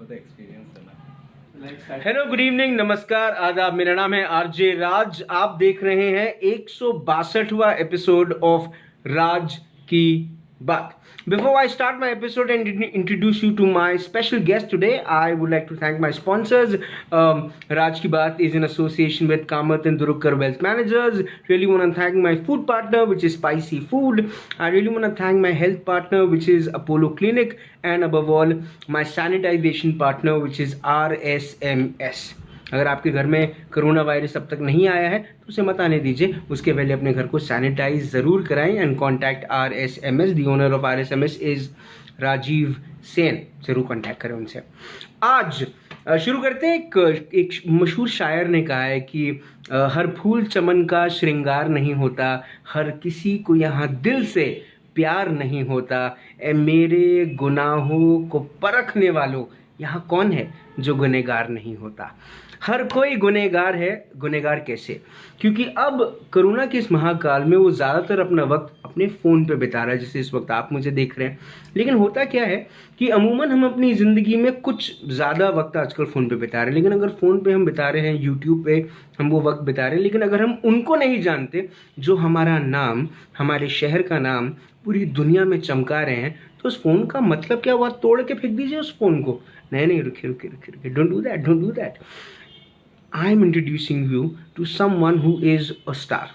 The experience. Hello, good evening, नमस्कार, आदाब। मेरा नाम है आरजे राज। आप देख रहे हैं 162वां एपिसोड ऑफ राज की बात। Before I start my episode and introduce you to my special guest today, I would like to thank my sponsors. Raj Ki Baat is in association with Kamath and Durukar Wealth Managers. Really want to thank my food partner, which is Spicy Food. I really want to thank my health partner, which is Apollo Clinic, and above all, my sanitization partner, which is RSMS. अगर आपके घर में corona virus अब तक नहीं आया है तो उसे मत आने दीजिए, उसके पहले अपने घर को सैनिटाइज ज़रूर कराएं and contact RSMS। The owner of RSMS is Rajiv Sen. ज़रूर कॉन्टैक्ट करें उनसे। आज शुरू करते हैं। एक मशहूर शायर ने कहा है कि हर फूल चमन का श्रृंगार नहीं होता, हर किसी को यहाँ दिल से प्यार नहीं होता। ए मेरे गुनाहों को परखने वालों, यहाँ कौन है जो गुनहगार नहीं होता। हर कोई गुनहगार है, गुनहगार कैसे? क्योंकि अब कोरोना के इस महाकाल में वो ज़्यादातर अपना वक्त अपने फ़ोन पे बिता रहा है, जैसे इस वक्त आप मुझे देख रहे हैं। लेकिन होता क्या है कि अमूमन हम अपनी ज़िंदगी में कुछ ज़्यादा वक्त आजकल फ़ोन पे बिता रहे हैं। लेकिन अगर फ़ोन पे हम बिता रहे हैं, यूट्यूब पे हम वो वक्त बिता रहे हैं, लेकिन अगर हम उनको नहीं जानते जो हमारा नाम, हमारे शहर का नाम पूरी दुनिया में चमका रहे हैं, तो उस फ़ोन का मतलब क्या हुआ? तोड़ के फेंक दीजिए उस फ़ोन को। नहीं, रुकिए, don't do that. I am introducing you to someone who is a star.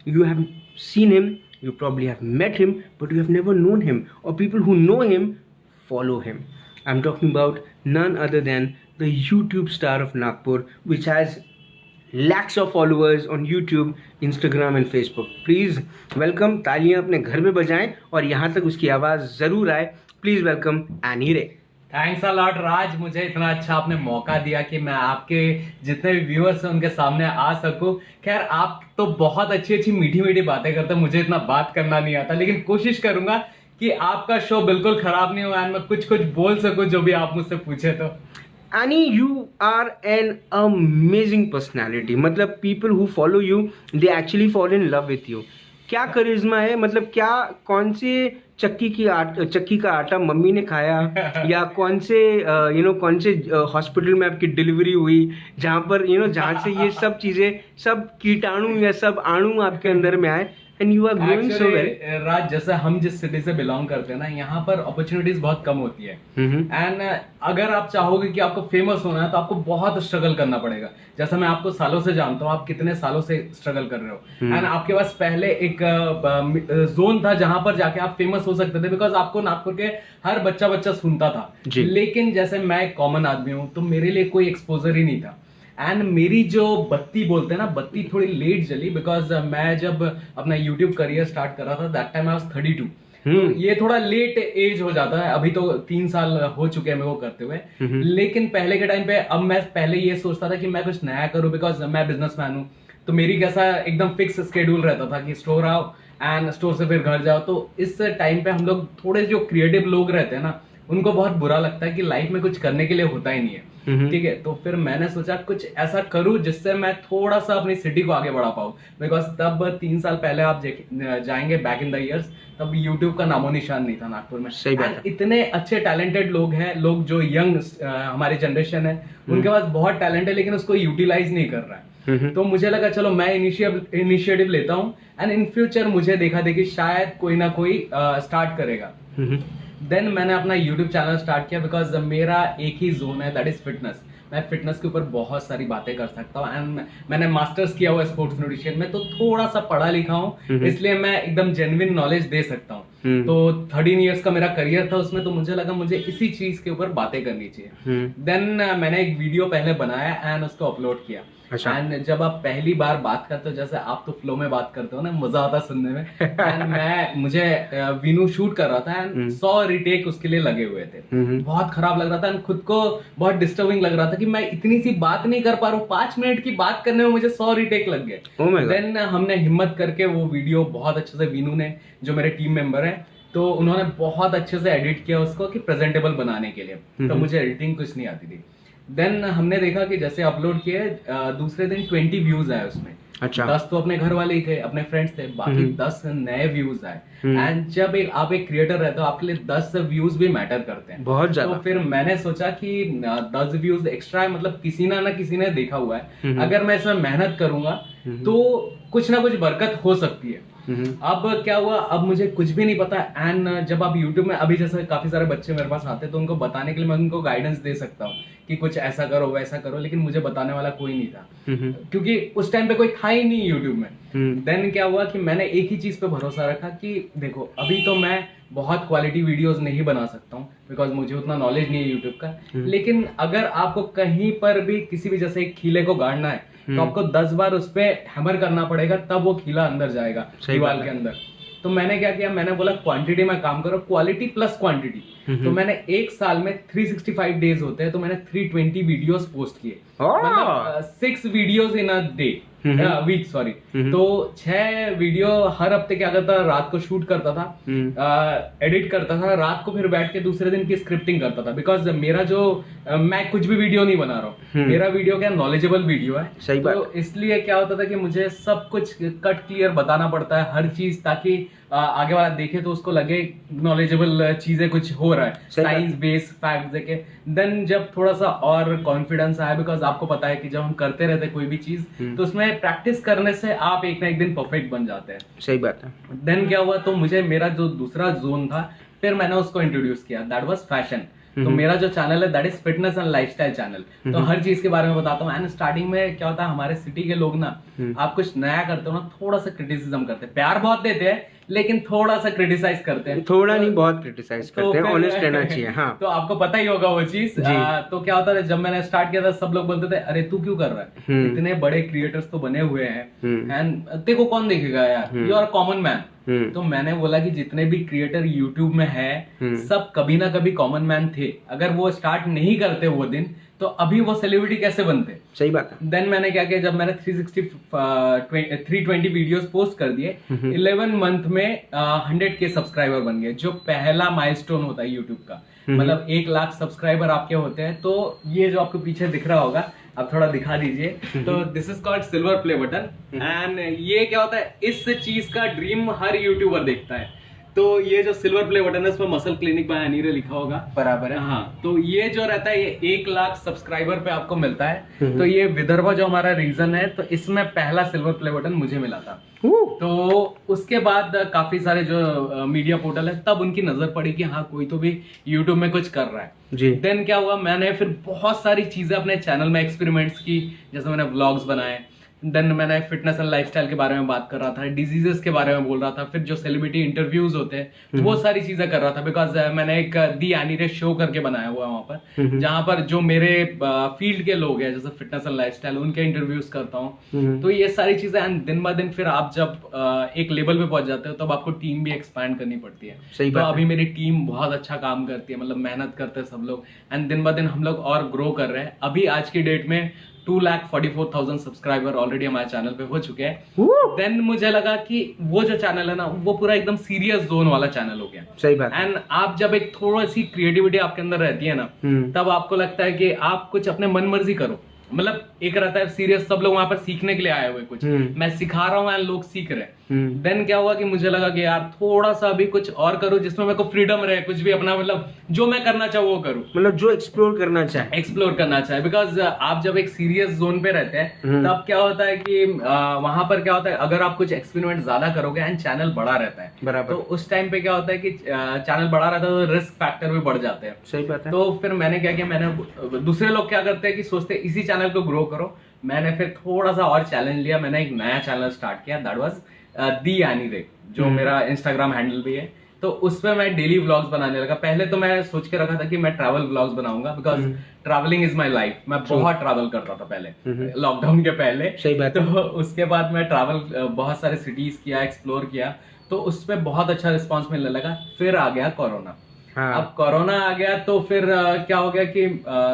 You have seen him, you probably have met him, but you have never known him, or people who know him follow him. I'm talking about none other than the YouTube star of Nagpur, which has lakhs of followers on YouTube, Instagram and Facebook. Please welcome, तालियां अपने घर में बजाएं और यहाँ तक उसकी आवाज़ ज़रूर आए। Please welcome Annie Ray. Thanks a lot Raj, मुझे इतना अच्छा आपने मौका दिया कि मैं आपके जितने भी व्यूअर्स हैं उनके सामने आ सकूं। खैर, आप तो बहुत अच्छी मीठी मीठी बातें करते हैं, मुझे इतना बात करना नहीं आता, लेकिन कोशिश करूंगा कि आपका शो बिल्कुल खराब नहीं हो एंड मैं कुछ बोल सकूं जो भी आप मुझसे पूछे तो। Annie, you are an amazing personality. मतलब people who follow you, they actually fall in love with you. क्या करिश्मा है, मतलब क्या, कौन से चक्की का आटा मम्मी ने खाया, या कौन से कौन से हॉस्पिटल में आपकी डिलीवरी हुई, जहाँ पर जहाँ से ये सब चीज़ें, सब कीटाणु या सब अणु आपके अंदर में आए, and you are growing so well. Raj, जैसे हम जिस सिटी से बिलोंग करते हैं ना, यहाँ पर अपॉर्चुनिटीज बहुत कम होती है एंड अगर आप चाहोगे कि आपको फेमस होना है तो आपको बहुत स्ट्रगल करना पड़ेगा। जैसे मैं आपको सालों से जानता हूँ, आप कितने सालों से स्ट्रगल कर रहे हो एंड आपके पास पहले एक जोन था जहां पर जाके आप फेमस हो सकते थे, बिकॉज आपको नागपुर के हर बच्चा सुनता था। लेकिन जैसे मैं एक कॉमन आदमी हूँ तो मेरे लिए कोई एक्सपोजर ही नहीं था एंड मेरी जो बत्ती बोलते हैं ना, बत्ती थोड़ी लेट जली, बिकॉज मैं जब अपना YouTube करियर स्टार्ट कर रहा था, दैट टाइम आई वाज 32। तो ये थोड़ा लेट एज हो जाता है। अभी तो 3 साल हो चुके हैं मेरे को करते हुए, लेकिन पहले के टाइम पे अब मैं पहले ये सोचता था कि मैं कुछ नया करूं, बिकॉज मैं बिजनेसमैन हूं। तो मेरी कैसा एकदम फिक्स स्केड्यूल रहता था कि स्टोर आओ एंड स्टोर से फिर घर जाओ। तो इस टाइम पे हम लोग थोड़े जो क्रिएटिव लोग रहते हैं ना, उनको बहुत बुरा लगता है कि लाइफ में कुछ करने के लिए होता ही नहीं है। ठीक है, तो फिर मैंने सोचा कुछ ऐसा करूं जिससे मैं थोड़ा सा अपनी सिटी को आगे बढ़ा पाऊं, बिकॉज तब 3 साल पहले आप जाएंगे बैक इन द ईयर्स, तब YouTube का नामो निशान नहीं था नागपुर में। सही बात है। इतने अच्छे टैलेंटेड लोग हैं, लोग जो यंग हमारी जनरेशन है, उनके पास बहुत टैलेंट है, लेकिन उसको यूटिलाइज नहीं कर रहा है। तो मुझे लगा चलो मैं इनिशिएटिव लेता हूँ एंड इन फ्यूचर मुझे देखा देखी शायद कोई ना कोई स्टार्ट करेगा। देन मैंने अपना YouTube चैनल स्टार्ट किया, बिकॉज मेरा एक ही जोन है, दैट इज फिटनेस। मैं फिटनेस के ऊपर बहुत सारी बातें कर सकता हूँ एंड मैंने मास्टर्स किया हुआ है स्पोर्ट्स न्यूट्रिशन में, तो थोड़ा सा पढ़ा लिखा हूँ, इसलिए मैं एकदम जेन्युइन नॉलेज दे सकता हूँ। तो 13 इयर्स का मेरा करियर था उसमें, तो मुझे लगा मुझे इसी चीज के ऊपर बातें करनी चाहिए। देन मैंने एक वीडियो पहले बनाया एंड उसको अपलोड किया। एंड जब आप पहली बार बात करते हो, जैसे आप तो फ्लो में बात करते हो ना, मजा आता सुनने में। एंड मुझे वीनू शूट कर रहा था एंड 100 रिटेक उसके लिए लगे हुए थे। बहुत खराब लग रहा था एंड खुद को बहुत डिस्टर्बिंग लग रहा था कि मैं इतनी सी बात नहीं कर पा रहा हूँ। 5 मिनट की बात करने में मुझे 100 रिटेक लग गए। देन हमने हिम्मत करके वो वीडियो बहुत अच्छे से, वीनू ने, जो मेरे टीम मेंबर है, तो उन्होंने बहुत अच्छे से एडिट किया उसको कि प्रेजेंटेबल बनाने के लिए। तो मुझे एडिटिंग कुछ नहीं आती थी। देन हमने देखा कि जैसे अपलोड किए, दूसरे दिन 20 व्यूज आए उसमें। अच्छा। 10 तो अपने घर वाले ही थे, अपने फ्रेंड्स थे, बाकी 10 नए व्यूज आए। एंड जब आप एक क्रिएटर रहते हो, आपके लिए 10 व्यूज भी मैटर करते हैं बहुत ज्यादा। तो फिर मैंने सोचा कि 10 व्यूज एक्स्ट्रा है, मतलब किसी ना किसी ने देखा हुआ है, अगर मैं इसमें मेहनत करूंगा तो कुछ ना कुछ बरकत हो सकती है। अब क्या हुआ, अब मुझे कुछ भी नहीं पता। एंड जब आप YouTube में, अभी जैसे काफी सारे बच्चे मेरे पास आते हैं, तो उनको बताने के लिए मैं उनको गाइडेंस दे सकता हूँ कि कुछ ऐसा करो वैसा करो, लेकिन मुझे बताने वाला कोई नहीं था, क्योंकि उस टाइम पे कोई था ही नहीं YouTube में। देन क्या हुआ कि मैंने एक ही चीज पे भरोसा रखा कि देखो, अभी तो मैं बहुत क्वालिटी वीडियोस नहीं बना सकता हूँ, बिकॉज मुझे उतना नॉलेज नहीं है यूट्यूब का, लेकिन अगर आपको कहीं पर भी किसी भी जैसे एक खीले को गाड़ना है तो आपको 10 बार उस पे हैमर करना पड़ेगा, तब वो खीला अंदर जाएगा दीवार के अंदर। तो मैंने क्या किया, मैंने बोला क्वांटिटी में काम करो, क्वालिटी प्लस क्वांटिटी। तो मैंने एक साल में 365 डेज होते हैं, तो मैंने 320 वीडियोस पोस्ट किए, मतलब 6 videos in a day, week sorry. तो 6 वीडियो हर हफ्ते क्या करता था, रात को शूट करता था, एडिट करता था, रात को फिर बैठ के दूसरे दिन की स्क्रिप्टिंग करता था। बिकॉज मेरा जो मैं कुछ भी वीडियो नहीं बना रहा हूँ, मेरा वीडियो क्या नॉलेजेबल वीडियो है। सही बात। तो इसलिए क्या होता था कि मुझे सब कुछ कट क्लियर बताना पड़ता है, हर चीज, ताकि आगे वाला देखे तो उसको लगे नॉलेजेबल चीजें कुछ हो रहा है, साइंस बेस्ड फैक्ट देके। देन जब थोड़ा सा और कॉन्फिडेंस आया, बिकॉज आपको पता है कि जब हम करते रहते कोई भी चीज तो उसमें प्रैक्टिस करने से आप एक ना एक दिन परफेक्ट बन जाते हैं। सही बात है। देन क्या हुआ, तो मुझे मेरा जो दूसरा जोन था, फिर मैंने उसको इंट्रोड्यूस किया, दैट वाज फैशन। तो मेरा जो चैनल है that is fitness and lifestyle channel. तो हर चीज के बारे में बताता हूँ। एंड स्टार्टिंग में क्या होता है, हमारे सिटी के लोग ना, आप कुछ नया करते हो ना, थोड़ा सा क्रिटिसिज्म करते हैं, प्यार बहुत देते हैं लेकिन थोड़ा सा क्रिटिसाइज करते हैं, थोड़ा नहीं बहुत क्रिटिसाइज करते हैं, ऑनेस्ट रहना चाहिए। हाँ, तो आपको पता ही होगा वो चीज। तो क्या होता है, जब मैंने स्टार्ट किया था सब लोग बोलते थे अरे तू क्यों कर रहा है, इतने बड़े क्रिएटर्स तो बने हुए हैं एंड तेरे को कौन देखेगा यार, यू आर कॉमन मैन। तो मैंने बोला कि जितने भी क्रिएटर यूट्यूब में है सब कभी ना कभी कॉमन मैन थे, अगर वो स्टार्ट नहीं करते वो दिन तो अभी वो सेलिब्रिटी कैसे बनते। सही बात है। देन मैंने क्या किया, जब मैंने 320 वीडियोस पोस्ट कर दिए, 11 मंथ में 100 के सब्सक्राइबर बन गए, जो पहला माइलस्टोन होता है यूट्यूब का। मतलब 1 लाख सब्सक्राइबर आपके होते हैं। तो ये जो आपको पीछे दिख रहा होगा, आप थोड़ा दिखा दीजिए, तो this is called silver play button. And ये क्या होता है, इस चीज का ड्रीम हर यूट्यूबर देखता है। तो ये जो सिल्वर प्ले बटन है, इसमें मसल क्लिनिक बाय अनीरे लिखा होगा, बराबर है। हाँ, तो ये जो रहता है, ये 1 लाख सब्सक्राइबर पे आपको मिलता है। तो ये विदर्भा जो हमारा रीजन है, तो इसमें पहला सिल्वर प्ले बटन मुझे मिला था। तो उसके बाद काफी सारे जो मीडिया पोर्टल है, तब उनकी नजर पड़ी कि हाँ कोई तो भी यूट्यूब में कुछ कर रहा है जी। देन क्या हुआ, मैंने फिर बहुत सारी चीजें अपने चैनल में एक्सपेरिमेंट्स की, जैसे मैंने व्लॉग्स बनाए, देन मैंने फिटनेस एंड लाइफस्टाइल के बारे में बात कर रहा था, डिजीजेस के बारे में बोल रहा था, फिर जो सेलिब्रिटी इंटरव्यूज होते हैं वो सारी चीजें कर रहा था। बिकॉज मैंने एक दी एनीरे शो करके बनाया हुआ है वहां पर, जहां पर जो मेरे फील्ड के लोग हैं, जैसे फिटनेस एंड लाइफस्टाइल, उनके इंटरव्यूज करता हूँ। तो ये सारी चीजें, एंड दिन ब दिन फिर आप जब एक लेवल पे पहुंच जाते हो तब आपको टीम भी एक्सपैंड करनी पड़ती है। सही तो अभी मेरी टीम बहुत अच्छा काम करती है, मतलब मेहनत करते हैं सब लोग, एंड दिन ब दिन हम लोग और ग्रो कर रहे हैं। अभी आज की डेट में 2,44,000 सब्सक्राइबर ऑलरेडी हमारे चैनल पे हो चुके हैं। देन मुझे लगा कि वो जो चैनल है ना, वो पूरा एकदम सीरियस जोन वाला चैनल हो गया। सही बात। एंड आप जब एक थोड़ी सी क्रिएटिविटी आपके अंदर रहती है ना, तब आपको लगता है कि आप कुछ अपने मन मर्जी करो। मतलब एक रहता है सीरियस, सब लोग वहां पर सीखने के लिए आए हुए, कुछ मैं सिखा रहा हूँ एंड लोग सीख रहे हैं। देन क्या हुआ कि मुझे लगा कि यार थोड़ा सा भी कुछ और करूं जिसमें मेरे को फ्रीडम रहे, कुछ भी अपना, मतलब जो मैं करना चाहूँ वो करूं, मतलब जो एक्सप्लोर करना चाहे। बिकॉज आप जब एक सीरियस जोन पे रहते हैं तब क्या होता है कि वहां पर क्या होता है, अगर आप कुछ एक्सपेरिमेंट ज्यादा करोगे एंड चैनल बड़ा रहता है, बराबर, तो उस टाइम पे क्या होता है कि चैनल बड़ा रहता है तो रिस्क फैक्टर भी बढ़ जाते हैं। सही बात है। तो फिर मैंने क्या किया, मैंने दूसरे लोग क्या करते हैं कि सोचते हैं इसी चैनल को ग्रो करो, मैंने फिर थोड़ा सा और चैलेंज लिया, मैंने एक नया चैनल स्टार्ट किया, दैट वाज दी एनीरे, जो मेरा इंस्टाग्राम हैंडल भी है। तो उसमें मैं डेली व्लॉग्स बनाने लगा। पहले तो मैं सोच के रखा था कि मैं ट्रैवल व्लॉग्स बनाऊंगा, because travelling is my life. मैं बहुत ट्रैवल करता था पहले, लॉकडाउन के पहले। सही बात। तो उसके बाद मैं ट्रैवल बहुत सारे सिटीज किया, एक्सप्लोर किया, तो उसमें बहुत अच्छा रिस्पॉन्स मिलने लगा। फिर आ गया कोरोना। हाँ। अब कोरोना आ गया तो फिर क्या हो गया कि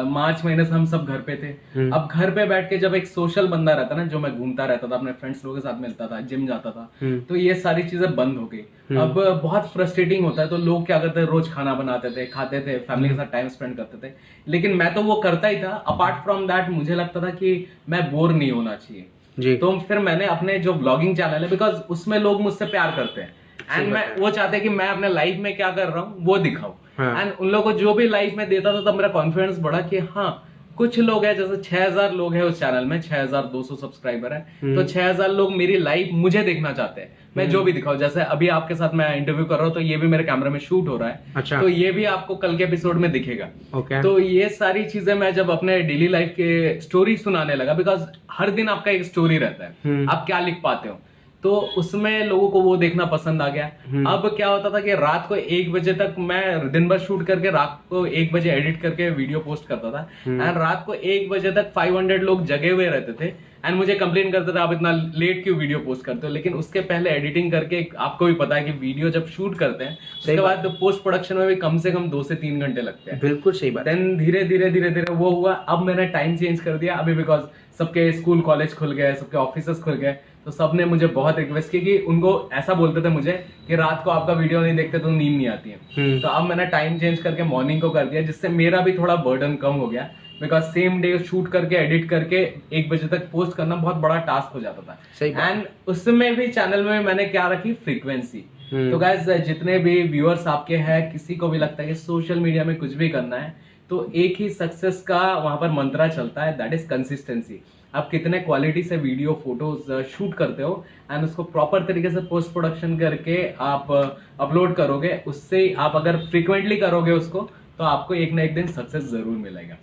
मार्च महीने से हम सब घर पे थे। अब घर पे बैठ के जब एक सोशल बंदा रहता ना, जो मैं घूमता रहता था, अपने फ्रेंड्स लोगों के साथ मिलता था, जिम जाता था, तो ये सारी चीजें बंद हो गई। अब बहुत फ्रस्ट्रेटिंग होता है। तो लोग क्या करते हैं, रोज खाना बनाते थे, खाते थे, फैमिली के साथ टाइम स्पेंड करते थे, लेकिन मैं तो वो करता ही था। अपार्ट फ्रॉम दैट मुझे लगता था कि मैं बोर नहीं होना चाहिए। जी। तो फिर मैंने अपने जो ब्लॉगिंग चैनल है, बिकॉज उसमें लोग मुझसे प्यार करते हैं एंड मैं वो चाहते हैं कि मैं अपने लाइफ में क्या कर रहा हूँ वो दिखाऊं। हाँ। एंड उन लोगों को जो भी लाइफ में देता था तब मेरा कॉन्फिडेंस बढ़ा कि हाँ कुछ लोग हैं, जैसे 6000 लोग हैं उस चैनल में, 6200 सब्सक्राइबर है, तो 6000 लोग मेरी लाइफ मुझे देखना चाहते हैं, मैं जो भी दिखाऊं। जैसे अभी आपके साथ मैं इंटरव्यू कर रहा हूँ तो ये भी मेरे कैमरे में शूट हो रहा है। अच्छा। तो ये भी आपको कल के एपिसोड में दिखेगा। ओके। तो ये सारी चीजें मैं जब अपने डेली लाइफ के स्टोरी सुनाने लगा, बिकॉज हर दिन आपका एक स्टोरी रहता है, आप क्या लिख पाते हो, तो उसमें लोगों को वो देखना पसंद आ गया। अब क्या होता था कि रात को 1 बजे तक मैं दिन भर शूट करके रात को 1 बजे एडिट करके वीडियो पोस्ट करता था एंड रात को 1 बजे तक 500 लोग जगे हुए रहते थे एंड मुझे कंप्लेन करते थे आप इतना लेट क्यों वीडियो पोस्ट करते हो। लेकिन उसके पहले एडिटिंग करके, आपको भी पता है कि वीडियो जब शूट करते हैं उसके बाद पोस्ट प्रोडक्शन में भी कम से कम 2 से 3 घंटे लगते हैं। बिल्कुल सही बात। देन धीरे धीरे वो हुआ। अब मैंने टाइम चेंज कर दिया अभी, बिकॉज सबके स्कूल कॉलेज खुल गए, सबके ऑफिस खुल गए, तो सबने मुझे बहुत रिक्वेस्ट की कि उनको ऐसा बोलते थे मुझे कि रात को आपका वीडियो नहीं देखते तो नींद नहीं आती है। तो अब मैंने टाइम चेंज करके मॉर्निंग को कर दिया, जिससे मेरा भी थोड़ा बर्डन कम हो गया, बिकॉज सेम डे शूट करके एडिट करके 1 बजे तक पोस्ट करना बहुत बड़ा टास्क हो जाता था। एंड उसमें भी चैनल में मैंने क्या रखी, फ्रीक्वेंसी। तो गाइस जितने भी व्यूअर्स आपके हैं, किसी को भी लगता है कि सोशल मीडिया में कुछ भी करना है तो एक ही सक्सेस का वहां पर मंत्रा चलता है, दैट इज कंसिस्टेंसी। आप कितने क्वालिटी से वीडियो फोटोज शूट करते हो एंड उसको प्रॉपर तरीके से पोस्ट प्रोडक्शन करके आप अपलोड करोगे, उससे आप अगर फ्रीक्वेंटली करोगे उसको तो आपको एक ना एक दिन सक्सेस जरूर मिलेगा।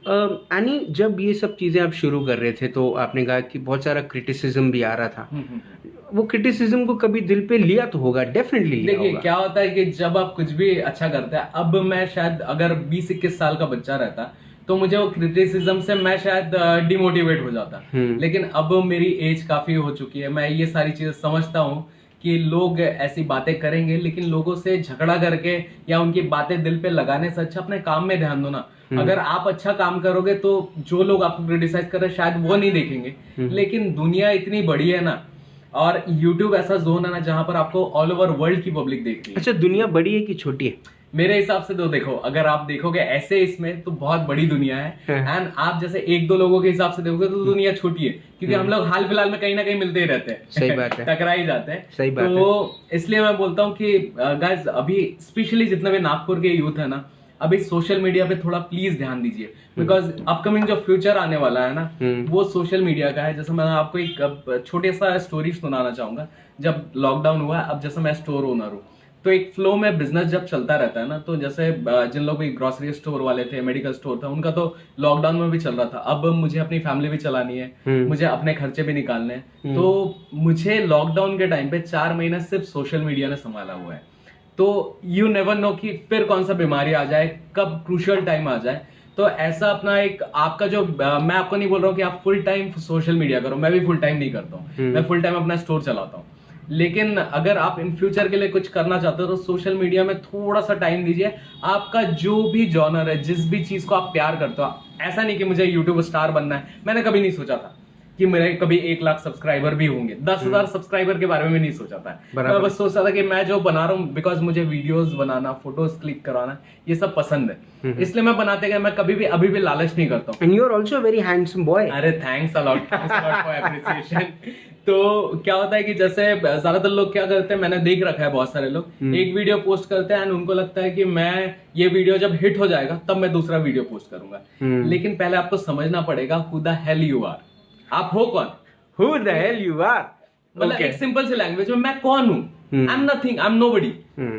यानी जब ये सब चीजें आप शुरू कर रहे थे तो आपने कहा कि बहुत सारा क्रिटिसिज्म भी आ रहा था, वो क्रिटिसिज्म को कभी दिल पे लिया तो होगा, डेफिनेटली लिया देखिए होगा। क्या होता है कि जब आप कुछ भी अच्छा करते हैं, अब मैं शायद अगर 20-21 साल का बच्चा रहता तो मुझे वो क्रिटिसिज्म से मैं शायद डिमोटिवेट हो जाता, लेकिन अब मेरी एज काफी हो चुकी है, मैं ये सारी चीजें समझता हूँ कि लोग ऐसी बातें करेंगे, लेकिन लोगों से झगड़ा करके या उनकी बातें दिल पे लगाने से अच्छा अपने काम में ध्यान दो ना। अगर आप अच्छा काम करोगे तो जो लोग आपको क्रिटिसाइज कर रहे हैं शायद वो नहीं देखेंगे, लेकिन दुनिया इतनी बड़ी है ना, और YouTube ऐसा जोन है ना जहां पर आपको ऑल ओवर वर्ल्ड की पब्लिक देख रही है। अच्छा, दुनिया बड़ी है कि छोटी है? मेरे हिसाब से तो देखो, अगर आप देखोगे ऐसे इसमें तो बहुत बड़ी दुनिया है, एंड आप जैसे 1-2 लोगों के हिसाब से देखोगे तो दुनिया छोटी है, क्योंकि हम लोग हाल फिलहाल में कहीं ना कहीं मिलते ही रहते हैं। सही बात है। टकरा ही जाते हैं। सही बात तो इसलिए मैं बोलता हूँ कि गाइस अभी स्पेशली जितने भी नागपुर के यूथ है ना, अभी सोशल मीडिया पे थोड़ा प्लीज ध्यान दीजिए, बिकॉज अपकमिंग जो फ्यूचर आने वाला है ना वो सोशल मीडिया का है। जैसे मैं आपको एक छोटे सा स्टोरी सुनाना चाहूंगा। जब लॉकडाउन हुआ, अब जैसे मैं स्टोर ओनर हूँ, तो एक फ्लो में बिजनेस जब चलता रहता है ना, तो जैसे जिन लोग भी ग्रोसरी स्टोर वाले थे, मेडिकल स्टोर था, उनका तो लॉकडाउन में भी चल रहा था। अब मुझे अपनी फैमिली भी चलानी है, मुझे अपने खर्चे भी निकालने हैं, तो मुझे लॉकडाउन के टाइम पे 4 महीने सिर्फ सोशल मीडिया ने संभाला हुआ है। तो यू नेवर नो कि फिर कौन सा बीमारी आ जाए, कब क्रूशियल टाइम आ जाए। तो ऐसा अपना एक आपका जो मैं आपको नहीं बोल रहा हूँ कि आप फुल टाइम सोशल मीडिया करो, मैं भी फुल टाइम नहीं करता हूँ, मैं फुल टाइम अपना स्टोर चलाता हूँ। लेकिन अगर आप इन फ्यूचर के लिए कुछ करना चाहते हो तो सोशल मीडिया में थोड़ा सा टाइम दीजिए। आपका जो भी जॉनर है, जिस भी चीज को आप प्यार करते हो, ऐसा नहीं कि मुझे यूट्यूब स्टार बनना है, मैंने कभी नहीं सोचा था कि मेरे कभी 1 लाख सब्सक्राइबर भी होंगे, 10,000 सब्सक्राइबर के बारे में नहीं सोचा था। मैं बस सोचा था कि मैं जो बना रहा हूँ, बिकॉज मुझे वीडियोस बनाना, फोटोज क्लिक कराना, ये सब पसंद है, इसलिए मैं बनाते गए। मैं कभी भी अभी भी लालच नहीं करता हूँ। And you are also very handsome boy. अरे thanks a lot for appreciation. तो क्या होता है कि जैसे ज्यादातर लोग क्या करते हैं, मैंने देख रखा है बहुत सारे लोग एक वीडियो पोस्ट करते हैं एंड उनको लगता है कि मैं ये वीडियो जब हिट हो जाएगा तब मैं दूसरा वीडियो पोस्ट करूंगा। लेकिन पहले आपको समझना पड़ेगा who the hell you are, आप हो कौन, who the hell you are. मतलब एक सिंपल सी लैंग्वेज में मैं कौन हूँ, I am nothing, I am nobody.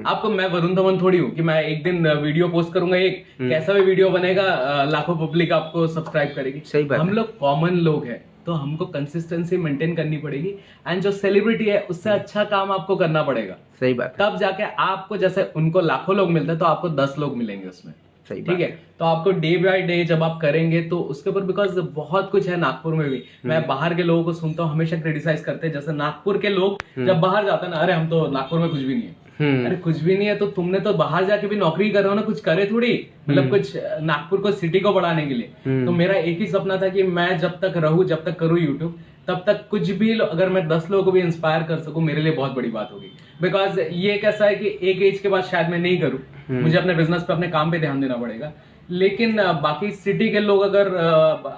आपको मैं वरुण धवन थोड़ी हूँ कि मैं एक दिन वीडियो पोस्ट करूंगा, एक कैसा भी वीडियो बनेगा, लाखों पब्लिक आपको सब्सक्राइब करेगी। सही बात। हम लोग कॉमन लोग हैं, तो हमको कंसिस्टेंसी मेंटेन करनी पड़ेगी, एंड जो सेलिब्रिटी है उससे अच्छा काम आपको करना पड़ेगा। सही बात। तब जाके आपको, जैसे उनको लाखों लोग मिलते हैं तो आपको 10 लोग मिलेंगे उसमें। सही ठीक है, तो आपको डे बाय डे जब आप करेंगे तो उसके ऊपर, बिकॉज बहुत कुछ है नागपुर में भी। मैं बाहर के लोगों को सुनता हूँ, हमेशा क्रिटिसाइज करते हैं, जैसे नागपुर के लोग जब बाहर जाते हैं ना, अरे हम तो नागपुर में कुछ भी नहीं है। अरे कुछ भी नहीं है तो तुमने तो बाहर जाके भी नौकरी कर रहे हो ना, कुछ करे थोड़ी, मतलब कुछ नागपुर को, सिटी को बढ़ाने के लिए। तो मेरा एक ही सपना था कि मैं जब तक रहूं, जब तक करूं यूट्यूब, तब तक कुछ भी अगर मैं 10 लोगों को भी इंस्पायर कर सकूं, मेरे लिए बहुत बड़ी बात होगी। बिकॉज ये कैसा है कि एक एज के बाद शायद मैं नहीं करूं, मुझे अपने बिजनेस पे, अपने काम पे ध्यान देना पड़ेगा। लेकिन बाकी सिटी के लोग अगर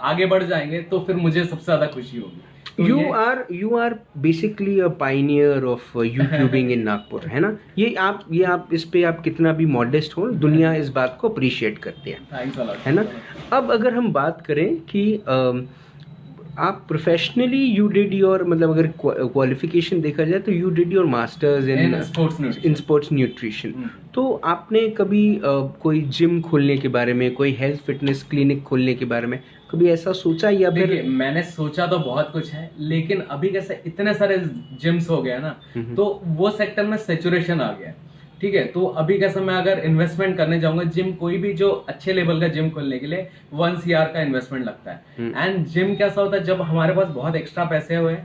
आगे बढ़ जाएंगे तो फिर मुझे सबसे ज्यादा खुशी होगी। You are basically a pioneer of YouTubing in Nagpur, है ना? ये आप इस पे आप कितना भी मॉडेस्ट हो, दुनिया इस बात को अप्रिशिएट करती है, थैंक्स अ लॉट, है ना? अब अगर हम बात करें कि आप प्रोफेशनली यू डिड योर, मतलब अगर क्वालिफिकेशन देखा जाए तो you did your masters in sports nutrition. तो आपने कभी कोई जिम खोलने के बारे में, कोई हेल्थ फिटनेस क्लिनिक खोलने के बारे में कभी ऐसा सोचा, या फिर? मैंने सोचा तो बहुत कुछ है, लेकिन अभी कैसे इतने सारे जिम्स हो गया ना, तो वो सेक्टर में सेचुरेशन आ गया, ठीक है। तो अभी कैसा, मैं अगर इन्वेस्टमेंट करने जाऊंगा जिम, कोई भी जो अच्छे लेवल का जिम खोलने के लिए 1 CR का इन्वेस्टमेंट लगता है। एंड जिम कैसा होता है, जब हमारे पास बहुत एक्स्ट्रा पैसे हुए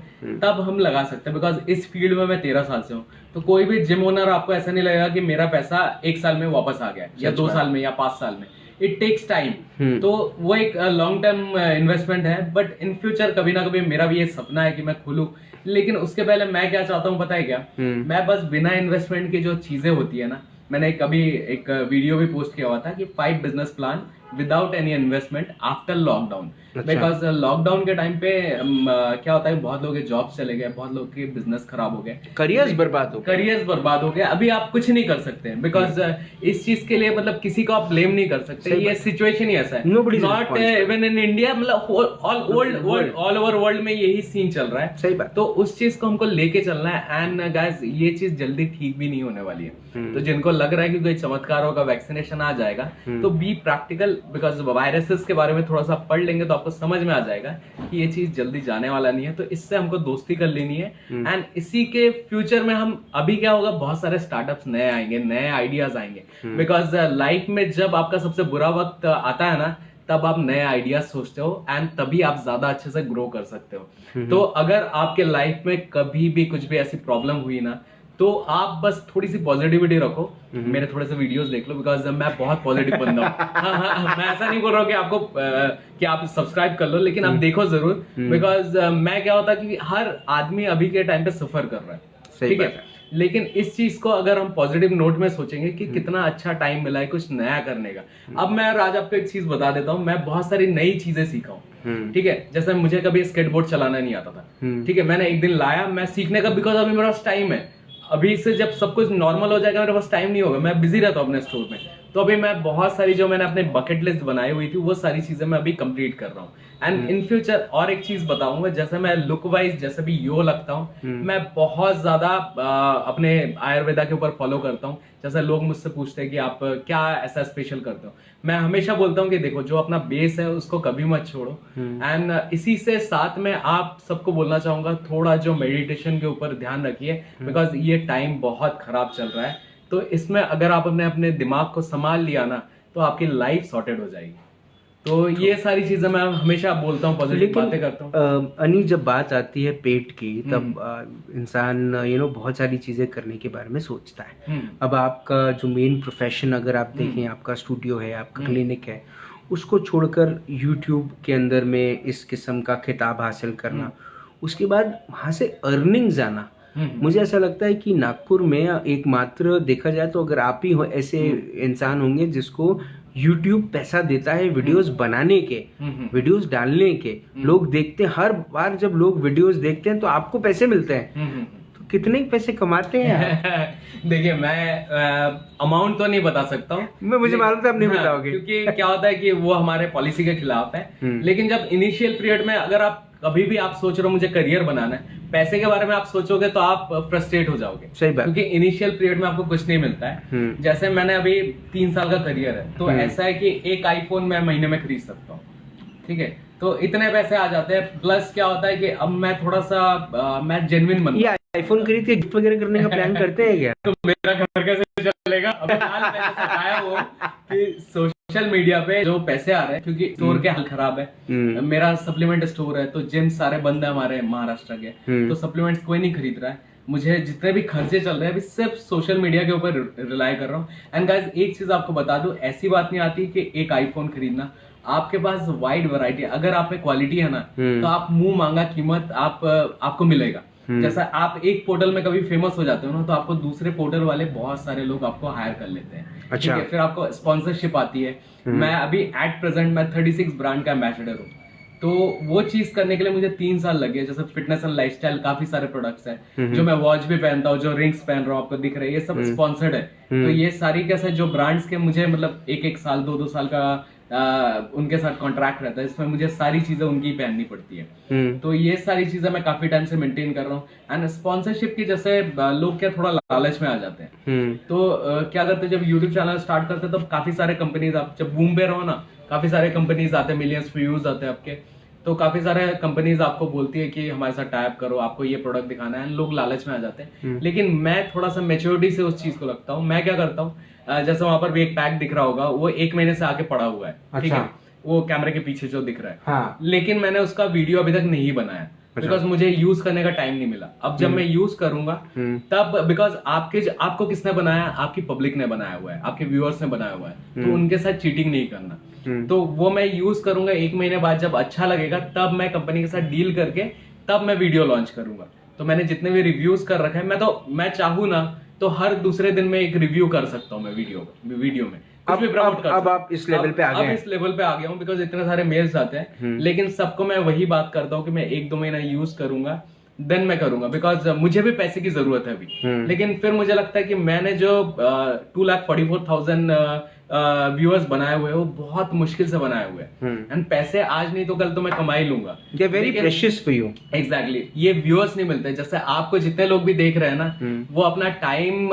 तब हम लगा सकते हैं, बिकॉज इस फील्ड में मैं 13 साल से हूँ। तो कोई भी जिम ओनर आपको ऐसा नहीं लगेगा कि मेरा पैसा 1 साल में वापस आ गया, या 2 साल में, या 5 साल में। It takes time. तो वो एक लॉन्ग टर्म इन्वेस्टमेंट है, बट इन फ्यूचर कभी ना कभी मेरा भी ये सपना है कि मैं खोलूं। लेकिन उसके पहले मैं क्या चाहता हूँ पता है क्या? मैं बस बिना इन्वेस्टमेंट की जो चीजें होती है ना, मैंने कभी एक वीडियो भी पोस्ट किया हुआ था कि 5 business plan without any investment after lockdown. Because lockdown के टाइम पे क्या होता है, बहुत लोगों के जॉब चले गए, बहुत लोगों के बिजनेस खराब हो गए, करियर्स बर्बाद हो गए। अभी आप कुछ नहीं कर सकते, बिकॉज इस चीज के लिए मतलब किसी को आप ब्लेम नहीं कर सकते, ये सिचुएशन ही ऐसा है। नॉट इवन इन इंडिया, मतलब ऑल ओवर वर्ल्ड में यही सीन चल रहा है। सही बात। तो उस चीज को हमको लेके चलना है। एंड गाइस, ये चीज जल्दी ठीक भी नहीं होने वाली है। तो जिनको लग रहा है कि कोई चमत्कार होगा, वैक्सीनेशन आ जाएगा, तो बी प्रैक्टिकल, बिकॉज वायरसेस के बारे में थोड़ा सा पढ़ लेंगे तो आपको समझ में आ जाएगा कि ये चीज जल्दी जाने वाला नहीं है। तो इससे हमको दोस्ती कर लेनी है। एंड इसी के फ्यूचर में हम, अभी क्या होगा, बहुत सारे स्टार्टअप्स नए आएंगे, नए आइडियाज आएंगे। बिकॉज लाइफ में जब आपका सबसे बुरा वक्त आता है ना, तब आप नए आइडियाज सोचते हो, एंड तभी आप ज्यादा अच्छे से ग्रो कर सकते हो। तो अगर आपके लाइफ में कभी भी कुछ भी ऐसी प्रॉब्लम हुई ना, तो आप बस थोड़ी सी पॉजिटिविटी रखो, मेरे थोड़े से वीडियोस देख लो, बिकॉज मैं बहुत पॉजिटिव बंदा हूँ। मैं ऐसा नहीं बोल रहा हूँ कि आपको कि आप सब्सक्राइब कर लो, लेकिन आप देखो जरूर, बिकॉज मैं क्या होता है कि हर आदमी अभी के टाइम पे सफर कर रहा है, ठीक है। लेकिन इस चीज को अगर हम पॉजिटिव नोट में सोचेंगे कि कितना अच्छा टाइम मिला है कुछ नया करने का। अब मैं राज आपको एक चीज बता देता हूँ, मैं बहुत सारी नई चीजें सीखा हूँ, ठीक है। जैसे मुझे कभी स्केटबोर्ड चलाना नहीं आता था, ठीक है। मैंने एक दिन लाया, मैं सीखने का, बिकॉज अभी मेरे पास टाइम है। अभी से जब सब कुछ नॉर्मल हो जाएगा, मेरे पास टाइम नहीं होगा, मैं बिजी रहता हूँ अपने स्टोर में। तो अभी मैं बहुत सारी जो मैंने अपने बकेट लिस्ट बनाई हुई थी, वो सारी चीजें मैं अभी कंप्लीट कर रहा हूँ। एंड इन फ्यूचर और एक चीज बताऊंगा, जैसे मैं लुक वाइज जैसे भी यो लगता हूँ, मैं बहुत ज्यादा अपने आयुर्वेदा के ऊपर फॉलो करता हूँ। जैसे लोग मुझसे पूछते हैं कि आप क्या ऐसा स्पेशल करते हो, मैं हमेशा बोलता हूँ कि देखो, जो अपना बेस है उसको कभी मत छोड़ो। एंड इसी से साथ में आप सबको बोलना चाहूंगा, थोड़ा जो मेडिटेशन के ऊपर ध्यान रखिए, बिकॉज ये टाइम बहुत खराब चल रहा है। तो इसमें अगर आप अपने दिमाग को संभाल लिया ना, तो आपकी लाइफ सॉर्टेड हो जाएगी। तो ये सारी चीजें मैं हमेशा बोलता हूँ, पॉजिटिव बातें करता हूँ। अनी, जब बात आती है पेट की, तब इंसान बहुत सारी चीजें करने के बारे में सोचता है। अब आपका जो मेन प्रोफेशन अगर आप देखें, आपका स्टूडियो है, आपका क्लिनिक है, उसको छोड़कर यूट्यूब के अंदर में इस किस्म का खिताब हासिल करना, उसके बाद वहाँ से अर्निंग्स आना, मुझे ऐसा लगता है कि नागपुर में एकमात्र देखा जाए तो अगर आप ही हो ऐसे इंसान होंगे जिसको YouTube पैसा देता है वीडियोस बनाने के, वीडियोस डालने के। लोग देखते हैं, हर बार जब लोग वीडियोस देखते हैं तो आपको पैसे मिलते हैं। तो कितने पैसे कमाते हैं? देखिए, मैं अमाउंट तो नहीं बता सकता हूँ, मुझे मालूम था आप नहीं बताओगे, क्योंकि क्या होता है कि वो हमारे पॉलिसी के खिलाफ है। लेकिन जब इनिशियल पीरियड में अगर आप कभी भी आप सोच रहे हो मुझे करियर बनाना है, पैसे के बारे में आप सोचोगे तो आप फ्रस्ट्रेट हो जाओगे। सही बात। क्योंकि इनिशियल पीरियड में आपको कुछ नहीं मिलता है। जैसे मैंने अभी 3 साल का करियर है, तो ऐसा है कि एक आईफोन मैं महीने में खरीद सकता हूँ, ठीक है। तो इतने पैसे आ जाते हैं। प्लस क्या होता है कि अब मैं थोड़ा सा मैं जेन्युइन बनता हूं। आईफोन खरीद के गिफ्ट वगैरह करने का प्लान करते हैं क्या? तो मेरा घर कैसे चलेगा? अब हाल मैंने सताया वो कि सोशल मीडिया पे जो पैसे आ रहे हैं, क्योंकि स्टोर के हाल खराब है, मेरा सप्लीमेंट स्टोर है, तो जिम सारे बंद है हमारे महाराष्ट्र के, तो सप्लीमेंट्स कोई नहीं खरीद रहा है। मुझे जितने भी खर्चे चल रहे हैं अभी सिर्फ सोशल मीडिया के ऊपर रिलाई कर रहा हूँ। एंड गाइस, एक चीज आपको बता दूं, ऐसी बात नहीं आती कि एक आईफोन खरीदना, आपके पास वाइड वैरायटी है। अगर आप में क्वालिटी है ना, तो आप मुंह मांगा कीमत आपको मिलेगा। जैसा आप एक पोर्टल में कभी फेमस हो जाते हो ना, तो आपको दूसरे पोर्टल वाले बहुत सारे लोग आपको हायर कर लेते हैं। अच्छा। फिर आपको स्पॉन्सरशिप आती है। मैं अभी एट प्रेजेंट मैं 36 ब्रांड का एम्बेसडर हूँ। तो वो चीज करने के लिए मुझे 3 साल लगे। जैसे फिटनेस एंड लाइफस्टाइल काफी सारे प्रोडक्ट्स हैं, जो मैं वॉच भी पहनता हूँ, जो रिंग्स पहन रहा हूँ आपको दिख रहे हैं, ये सब स्पॉन्सर्ड है। तो ये सारी कैसे जो ब्रांड्स के मुझे मतलब 1-1 साल 2-2 साल का उनके साथ कॉन्ट्रैक्ट रहता है, इसमें मुझे सारी चीजें उनकी पहननी पड़ती है। तो ये सारी चीजें मैं काफी टाइम से मेंटेन कर रहा हूँ। एंड स्पॉन्सरशिप की जैसे लोग क्या थोड़ा लालच में आ जाते हैं, तो क्या करते हैं, जब यूट्यूब चैनल स्टार्ट करते हैं तब काफी सारे कंपनीज, आप जब बूम पे रहो ना, काफी सारे कंपनीज आते हैं, मिलियंस व्यूज आते हैं आपके, तो काफी सारे कंपनीज आपको बोलती है कि हमारे साथ टाइप करो, आपको ये प्रोडक्ट दिखाना है, लोग लालच में आ जाते हैं। लेकिन मैं थोड़ा सा मेच्योरिटी से उस चीज को लगता हूँ। मैं क्या करता हूँ, जैसे वहां पर भी एक पैक दिख रहा होगा, वो 1 महीने से आके पड़ा हुआ है, ठीक है, वो कैमरे के पीछे जो दिख रहा है। हाँ। लेकिन मैंने उसका वीडियो अभी तक नहीं बनाया, बिकॉज मुझे यूज करने का टाइम नहीं मिला। अब जब मैं यूज करूंगा तब, बिकॉज आपको किसने बनाया, आपकी पब्लिक ने बनाया हुआ है, आपके व्यूअर्स ने बनाया हुआ है, तो उनके साथ चीटिंग नहीं करना। तो वो मैं यूज करूंगा, 1 महीने बाद जब अच्छा लगेगा तब मैं कंपनी के साथ डील करके तब मैं वीडियो लॉन्च करूंगा। तो मैंने जितने भी रिव्यूज कर रखे हैं, मैं चाहूँ ना तो हर दूसरे दिन में एक रिव्यू कर सकता हूँ मैं वीडियो में। अब आप इस लेवल पे आ गए हैं। इस लेवल पे आ गया हूँ, बिकॉज इतने सारे मेल्स आते हैं। लेकिन सबको मैं वही बात करता हूँ कि मैं 1-2 महीना यूज करूंगा, देन मैं करूंगा, बिकॉज मुझे भी पैसे की जरूरत है अभी। लेकिन फिर मुझे लगता है कि मैंने जो 2,44,000 व्यूअर्स बनाए हुए हैं, वो बहुत मुश्किल से बनाए हुए हैं। एंड पैसे आज नहीं तो कल तो मैं कमा ही लूंगा। ये very precious for you. Exactly, ये व्यूअर्स नहीं मिलते। जैसे आपको जितने लोग भी देख रहे हैं ना, वो अपना टाइम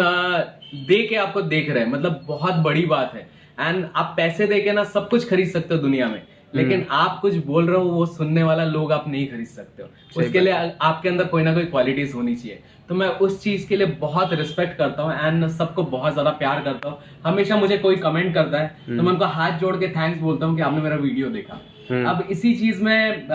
दे के आपको देख रहे हैं, मतलब बहुत बड़ी बात है। एंड आप पैसे दे के ना सब कुछ खरीद सकते हो दुनिया में, लेकिन आप कुछ बोल रहे हो वो सुनने वाला लोग आप नहीं खरीद सकते हो। उसके लिए आपके अंदर कोई ना कोई क्वालिटीज होनी चाहिए। तो मैं उस चीज के लिए बहुत रिस्पेक्ट करता हूँ एंड सबको बहुत ज्यादा प्यार करता हूँ। हमेशा मुझे कोई कमेंट करता है तो मैं उनको हाथ जोड़ के थैंक्स बोलता हूँ कि आपने मेरा वीडियो देखा। अब इसी चीज में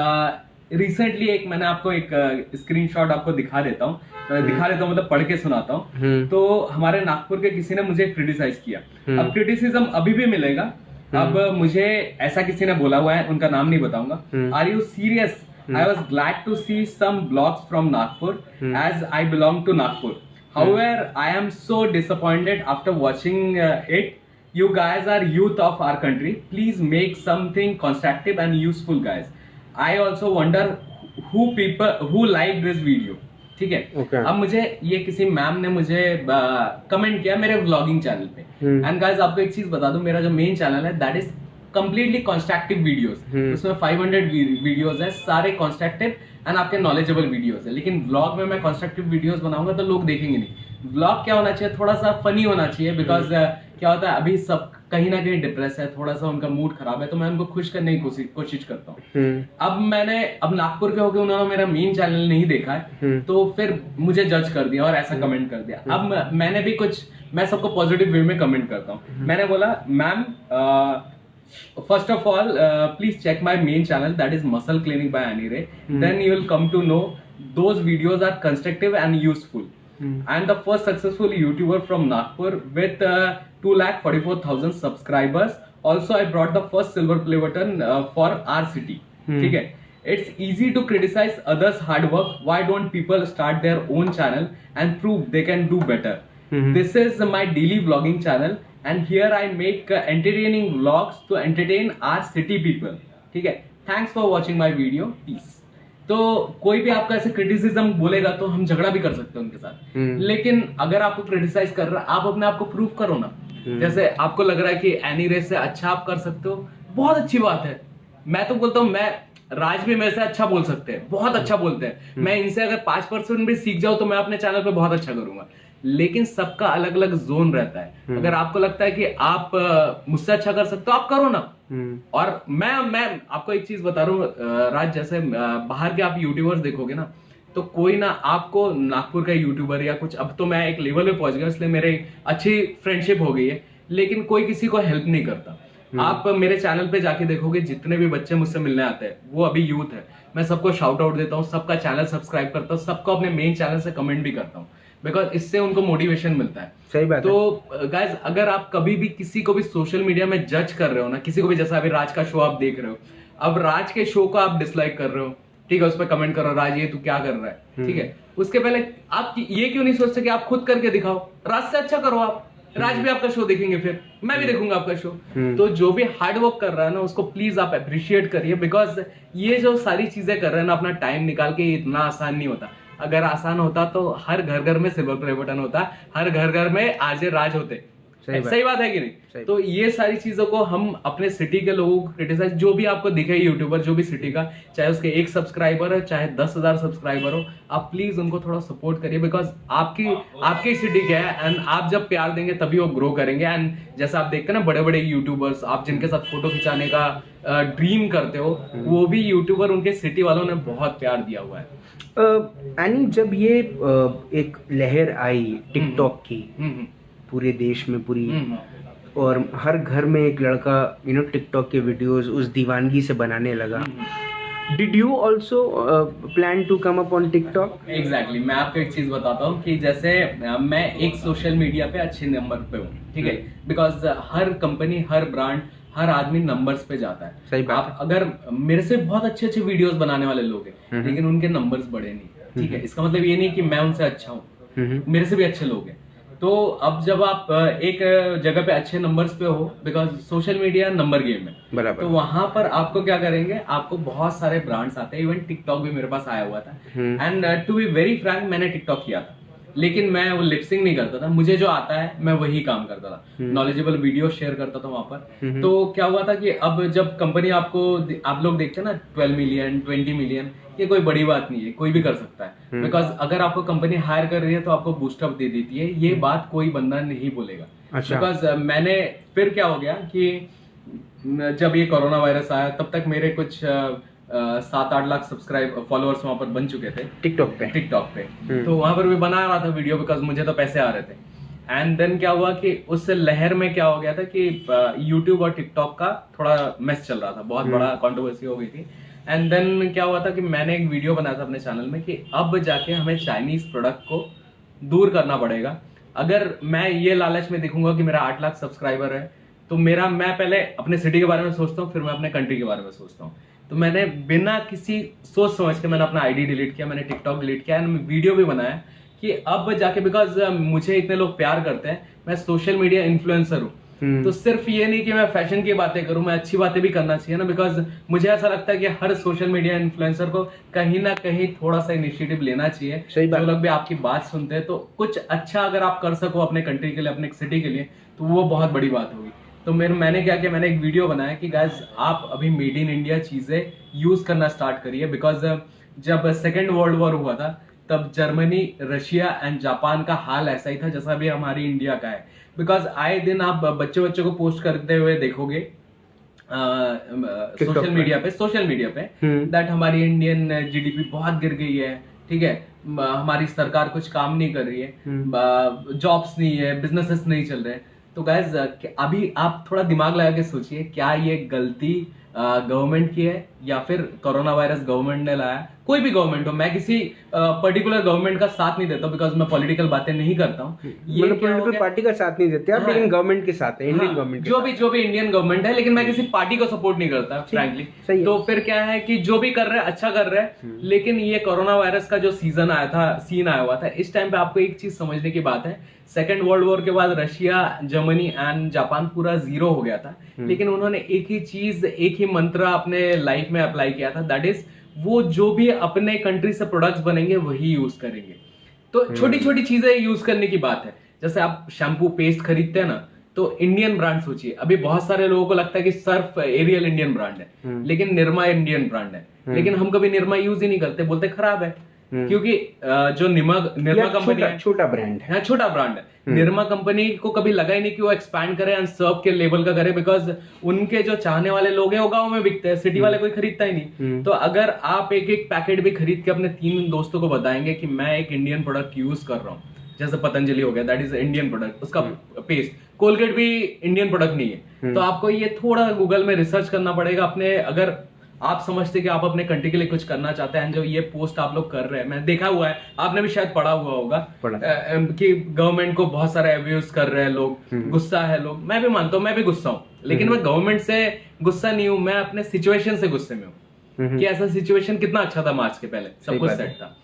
रिसेंटली मैंने आपको एक स्क्रीनशॉट आपको दिखा देता हूँ, मतलब पढ़ के सुनाता हूँ। तो हमारे नागपुर के किसी ने मुझे क्रिटिसाइज किया। अब क्रिटिसिज्म अभी भी मिलेगा। अब मुझे ऐसा किसी ने बोला हुआ है, उनका नाम नहीं बताऊंगा। Are you serious? I was glad to see some blogs from Nagpur as I belong to Nagpur. However, I am so disappointed after watching it. You guys are youth of our country. Please make something constructive and useful, guys. I also wonder who liked this video. ठीक है। अब मुझे ये किसी ma'am ने मुझे comment किया मेरे व्लॉगिंग चैनल पे। एंड गाइस आपको एक चीज बता दूं, मेरा जो मेन चैनल है that is completely constructive videos. उसमें 500 वीडियोस है, सारे कंस्ट्रक्टिव एंड आपके नॉलेजेबल वीडियोस है। लेकिन व्लॉग में मैं कंस्ट्रक्टिव वीडियोस बनाऊंगा तो लोग देखेंगे नहीं। व्लॉग क्या होना चाहिए, थोड़ा सा फनी होना चाहिए। बिकॉज क्या होता है, अभी सब कहीं ना कहीं डिप्रेस है, थोड़ा सा उनका मूड खराब है, तो मैं उनको खुश करने की कोशिश करता हूँ। अब नागपुर के होके उन्होंने मेरा मेन चैनल नहीं देखा है, तो फिर मुझे जज कर दिया और ऐसा कमेंट कर दिया। अब मैंने भी मैं सबको पॉजिटिव वे में कमेंट करता हूँ। मैंने बोला, ma'am first of all, please check my main channel, that is Muscle Clinic by Annie Ray. Then you will come to know those videos are constructive and useful. I am the first successful YouTuber from Nagpur with 2,44,000 subscribers. Also, I brought the first silver play button for our city. ठीक है? It's easy to criticize others' hard work. Why don't people start their own channel and prove they can do better? This is my daily vlogging channel. And here I make entertaining vlogs to entertain our city people. ठीक है? Thanks for watching my video. Peace. तो कोई भी आपका ऐसे criticism बोलेगा तो हम झगड़ा भी कर सकते हैं उनके साथ। लेकिन अगर आपको क्रिटिसाइज कर रहा है, आप अपने आप को प्रूव करो ना। जैसे आपको लग रहा है कि एनी रे से अच्छा आप कर सकते हो, बहुत अच्छी बात है। मैं तो बोलता हूँ, राज भी मेरे से अच्छा बोल सकते हैं, बहुत अच्छा बोलते हैं। मैं इनसे अगर 5% भी सीख जाऊं तो मैं अपने चैनल पे बहुत अच्छा करूंगा। लेकिन सबका अलग अलग जोन रहता है। अगर आपको लगता है कि आप मुझसे अच्छा कर सकते हो, आप करो ना। और मैं आपको एक चीज बता रहा हूँ राज, जैसे बाहर के आप यूट्यूबर्स देखोगे ना, तो कोई ना आपको नागपुर का यूट्यूबर या कुछ, अब तो मैं एक लेवल पे पहुंच गया इसलिए मेरे अच्छी फ्रेंडशिप हो गई है, लेकिन कोई किसी को हेल्प नहीं करता। आप मेरे चैनल पे जाके देखोगे, जितने भी बच्चे मुझसे मिलने आते हैं वो अभी यूथ है। मैं सबको शाउट आउट देता हूँ, सबका चैनल सब्सक्राइब करता हूँ, सबको अपने मेन चैनल से कमेंट भी करता हूँ, बिकॉज इससे उनको मोटिवेशन मिलता है। सही बात तो गाइज, अगर आप कभी भी किसी को भी सोशल मीडिया में जज कर रहे हो ना, किसी को भी, जैसा अभी राज का शो आप देख रहे हो, अब राज के शो को आप डिसलाइक कर रहे हो, ठीक है, उस पर कमेंट करो, राज ये तू क्या कर रहा है, ठीक है, उसके पहले आप ये क्यों नहीं सोचते कि आप खुद करके दिखाओ, राज से अच्छा करो आप, राज भी आपका शो देखेंगे, फिर मैं भी देखूंगा आपका शो। तो जो भी हार्ड वर्क कर रहा है ना उसको प्लीज आप अप्रिशिएट करिए, बिकॉज ये जो सारी चीजें कर रहे हैं ना अपना टाइम निकाल के, ये इतना आसान नहीं होता। अगर आसान होता तो हर घर घर में सिल्वर प्ले बटन होता, हर घर घर में आरजे राज होते। सही बात है कि नहीं? तो ये सारी चीजों को हम अपने सिटी के लोगों को क्रिटिसाइज, जो भी आपको दिखे यूट्यूबर जो भी सिटी का, चाहे उसके 1 सब्सक्राइबर है चाहे 10,000 सब्सक्राइबर हो, आप प्लीज उनको थोड़ा सपोर्ट करिए, बिकॉज आपकी सिटी क्या है, एंड आप जब प्यार देंगे तभी वो ग्रो करेंगे। एंड जैसा आप देखते हैं ना बड़े बड़े यूट्यूबर्स, आप जिनके साथ फोटो खिंचाने का ड्रीम करते हो, वो भी यूट्यूबर उनके सिटी वालों ने बहुत प्यार दिया हुआ है। यानी जब ये एक लहर आई टिकटॉक की पूरे देश में पूरी, और हर घर में एक लड़का टिकटॉक के वीडियोस उस दीवानगी से बनाने लगा, did you also plan to come up on TikTok? Exactly, मैं आपको एक चीज बताता हूँ कि जैसे मैं एक सोशल मीडिया पे अच्छे नंबर पे हूँ, ठीक है, बिकॉज हर कंपनी, हर ब्रांड, हर आदमी नंबर्स पे जाता है। सही बात आप अगर मेरे से बहुत अच्छे अच्छे वीडियोस बनाने वाले लोग हैं लेकिन उनके नंबर्स बड़े नहीं, ठीक है, इसका मतलब ये नहीं कि मैं उनसे अच्छा हूँ, मेरे से भी अच्छे लोग हैं। तो अब जब आप एक जगह पे अच्छे नंबर्स पे हो, because social media number game है, बराबर, तो वहां पर आपको क्या करेंगे, आपको बहुत सारे ब्रांड्स आते हैं, इवन टिकटॉक भी मेरे पास आया हुआ था। And to be very frank, मैंने टिकटॉक किया था, लेकिन मैं वो लिपसिंग नहीं करता था, मुझे जो आता है मैं वही काम करता था, नॉलेजेबल वीडियो शेयर करता था वहां पर। तो क्या हुआ था कि अब जब कंपनी आप लोग देखते हैं ना 12 मिलियन 20 मिलियन, ये कोई बड़ी बात नहीं है, कोई भी कर सकता है, बिकॉज अगर आपको कंपनी हायर कर रही है तो आपको बूस्टअप दे देती है, ये बात कोई बंदा नहीं बोलेगा। बिकॉज मैंने फिर क्या हो गया कि जब ये कोरोना वायरस आया तब तक मेरे कुछ 7-8 लाख फॉलोअर्स वहां पर बन चुके थे टिकटॉक पे। तो वहां पर भी बना रहा था वीडियो, बिकॉज मुझे तो पैसे आ रहे थे। एंड देन क्या हुआ कि उस लहर में क्या हो गया था कि यूट्यूब और टिकटॉक का थोड़ा मेस चल रहा था, बहुत बड़ा कंट्रोवर्सी हो गई थी। एंड देन क्या हुआ था कि मैंने एक वीडियो बनाया था अपने चैनल में कि अब जाके हमें चाइनीज प्रोडक्ट को दूर करना पड़ेगा। अगर मैं ये लालच में दिखूंगा कि मेरा 8 लाख सब्सक्राइबर है, तो मैं पहले अपने सिटी के बारे में सोचता हूँ, फिर मैं अपने कंट्री के बारे में सोचता हूँ। तो मैंने बिना किसी सोच समझ के मैंने अपना आईडी डिलीट किया, मैंने टिकटॉक डिलीट किया, एंड वीडियो भी बनाया कि अब जाके, बिकॉज मुझे इतने लोग प्यार करते हैं, मैं सोशल मीडिया इन्फ्लुएंसर हूँ, तो सिर्फ ये नहीं कि मैं फैशन की बातें करूं, मैं अच्छी बातें भी करना चाहिए ना, बिकॉज मुझे ऐसा लगता है कि हर सोशल मीडिया इन्फ्लुएंसर को कहीं ना कहीं थोड़ा सा इनिशिएटिव लेना चाहिए। जो लोग भी आपकी बात सुनते हैं, तो कुछ अच्छा अगर आप कर सको अपने कंट्री के लिए, अपने सिटी के लिए, तो वो बहुत बड़ी बात होगी। तो मैंने क्या किया, मैंने एक वीडियो बनाया कि गाइस आप अभी मेड इन इंडिया चीजें यूज करना स्टार्ट करिए, बिकॉज जब सेकेंड वर्ल्ड वॉर हुआ था तब जर्मनी, रशिया एंड जापान का हाल ऐसा ही था जैसा भी हमारी इंडिया का है। बिकॉज आए दिन आप बच्चों को पोस्ट करते हुए देखोगे सोशल मीडिया पे दैट हमारी इंडियन जीडीपी बहुत गिर गई है, ठीक है, हमारी सरकार कुछ काम नहीं कर रही है, जॉब्स नहीं है, बिजनेसेस नहीं चल रहे। तो गाइज अभी आप थोड़ा दिमाग लगा के सोचिए, क्या ये गलती गवर्नमेंट की है या फिर कोरोना वायरस गवर्नमेंट ने लाया? कोई भी गवर्नमेंट हो, मैं किसी पर्टिकुलर गवर्नमेंट का साथ नहीं देता, बिकॉज मैं पॉलिटिकल बातें नहीं करता हूँ, ये पॉलिटिकल पार्टी का साथ नहीं देते आप, लेकिन गवर्नमेंट के साथ है, इंडियन गवर्नमेंट जो भी इंडियन गवर्नमेंट है, लेकिन मैं किसी पार्टी को सपोर्ट नहीं करता फ्रैंकली। तो फिर क्या है कि जो भी कर रहे हैं अच्छा कर रहे हैं, लेकिन ये कोरोना वायरस का जो सीन आया हुआ था, इस टाइम पे आपको एक चीज समझने की बात है, सेकेंड वर्ल्ड वॉर के बाद रशिया, जर्मनी एंड जापान पूरा जीरो हो गया था, लेकिन उन्होंने एक ही चीज, एक ही मंत्र अपने लाइफ में अप्लाई किया था, दैट इज वो जो भी अपने कंट्री से प्रोडक्ट्स बनेंगे वही यूज करेंगे। तो छोटी छोटी चीजें यूज करने की बात है। जैसे आप शैम्पू पेस्ट खरीदते हैं ना, तो इंडियन ब्रांड सोचिए। अभी बहुत सारे लोगों को लगता है कि सर्फ एरियल इंडियन ब्रांड है, लेकिन निरमा इंडियन ब्रांड है, लेकिन हम कभी निरमा यूज ही नहीं करते, बोलते खराब है, क्योंकि जो निरमा कंपनी है, छोटा ब्रांड है, निरमा कंपनी को कभी लगा ही नहीं कि वो एक्सपैंड करे एंड सर्व के लेवल का करे, बिकॉज उनके जो चाहने वाले लोग हैं वो गांव में बिकते हैं, सिटी वाले कोई खरीदता ही नहीं। तो अगर आप एक एक पैकेट भी खरीद के अपने 3 दोस्तों को बताएंगे कि मैं एक इंडियन प्रोडक्ट यूज कर रहा हूँ, जैसे पतंजलि हो गया, दैट इज इंडियन प्रोडक्ट, उसका पेस्ट, कोलगेट भी इंडियन प्रोडक्ट नहीं है, तो आपको ये थोड़ा गूगल में रिसर्च करना पड़ेगा अपने, अगर आप समझते कि आप अपने कंट्री के लिए कुछ करना चाहते हैं। जो ये पोस्ट आप लोग कर रहे हैं, मैंने देखा हुआ है, आपने भी शायद पढ़ा हुआ होगा कि गवर्नमेंट को बहुत सारे अब्यूज कर रहे हैं लोग, गुस्सा है लोग, मैं भी मानता हूँ, मैं भी गुस्सा हूँ, लेकिन मैं गवर्नमेंट से गुस्सा नहीं हूँ, मैं अपने सिचुएशन से गुस्से में हूँ। कि ऐसा सिचुएशन कितना अच्छा था मार्च के पहले, सब कुछ सेट था।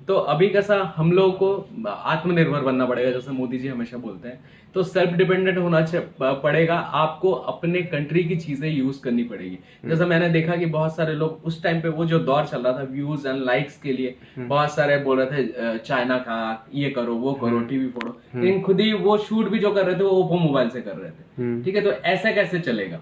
तो अभी कैसा हम लोगों को आत्मनिर्भर बनना पड़ेगा, जैसे मोदी जी हमेशा बोलते हैं। तो सेल्फ डिपेंडेंट होना पड़ेगा, आपको अपने कंट्री की चीजें यूज करनी पड़ेगी। जैसे मैंने देखा कि बहुत सारे लोग उस टाइम पे वो जो दौर चल रहा था व्यूज एंड लाइक्स के लिए, बहुत सारे बोल रहे थे चाइना का ये करो वो करो, टीवी फोड़ो, लेकिन खुद ही वो शूट भी जो कर रहे थे वो ओप्पो मोबाइल से कर रहे थे। ठीक है, तो ऐसा कैसे चलेगा?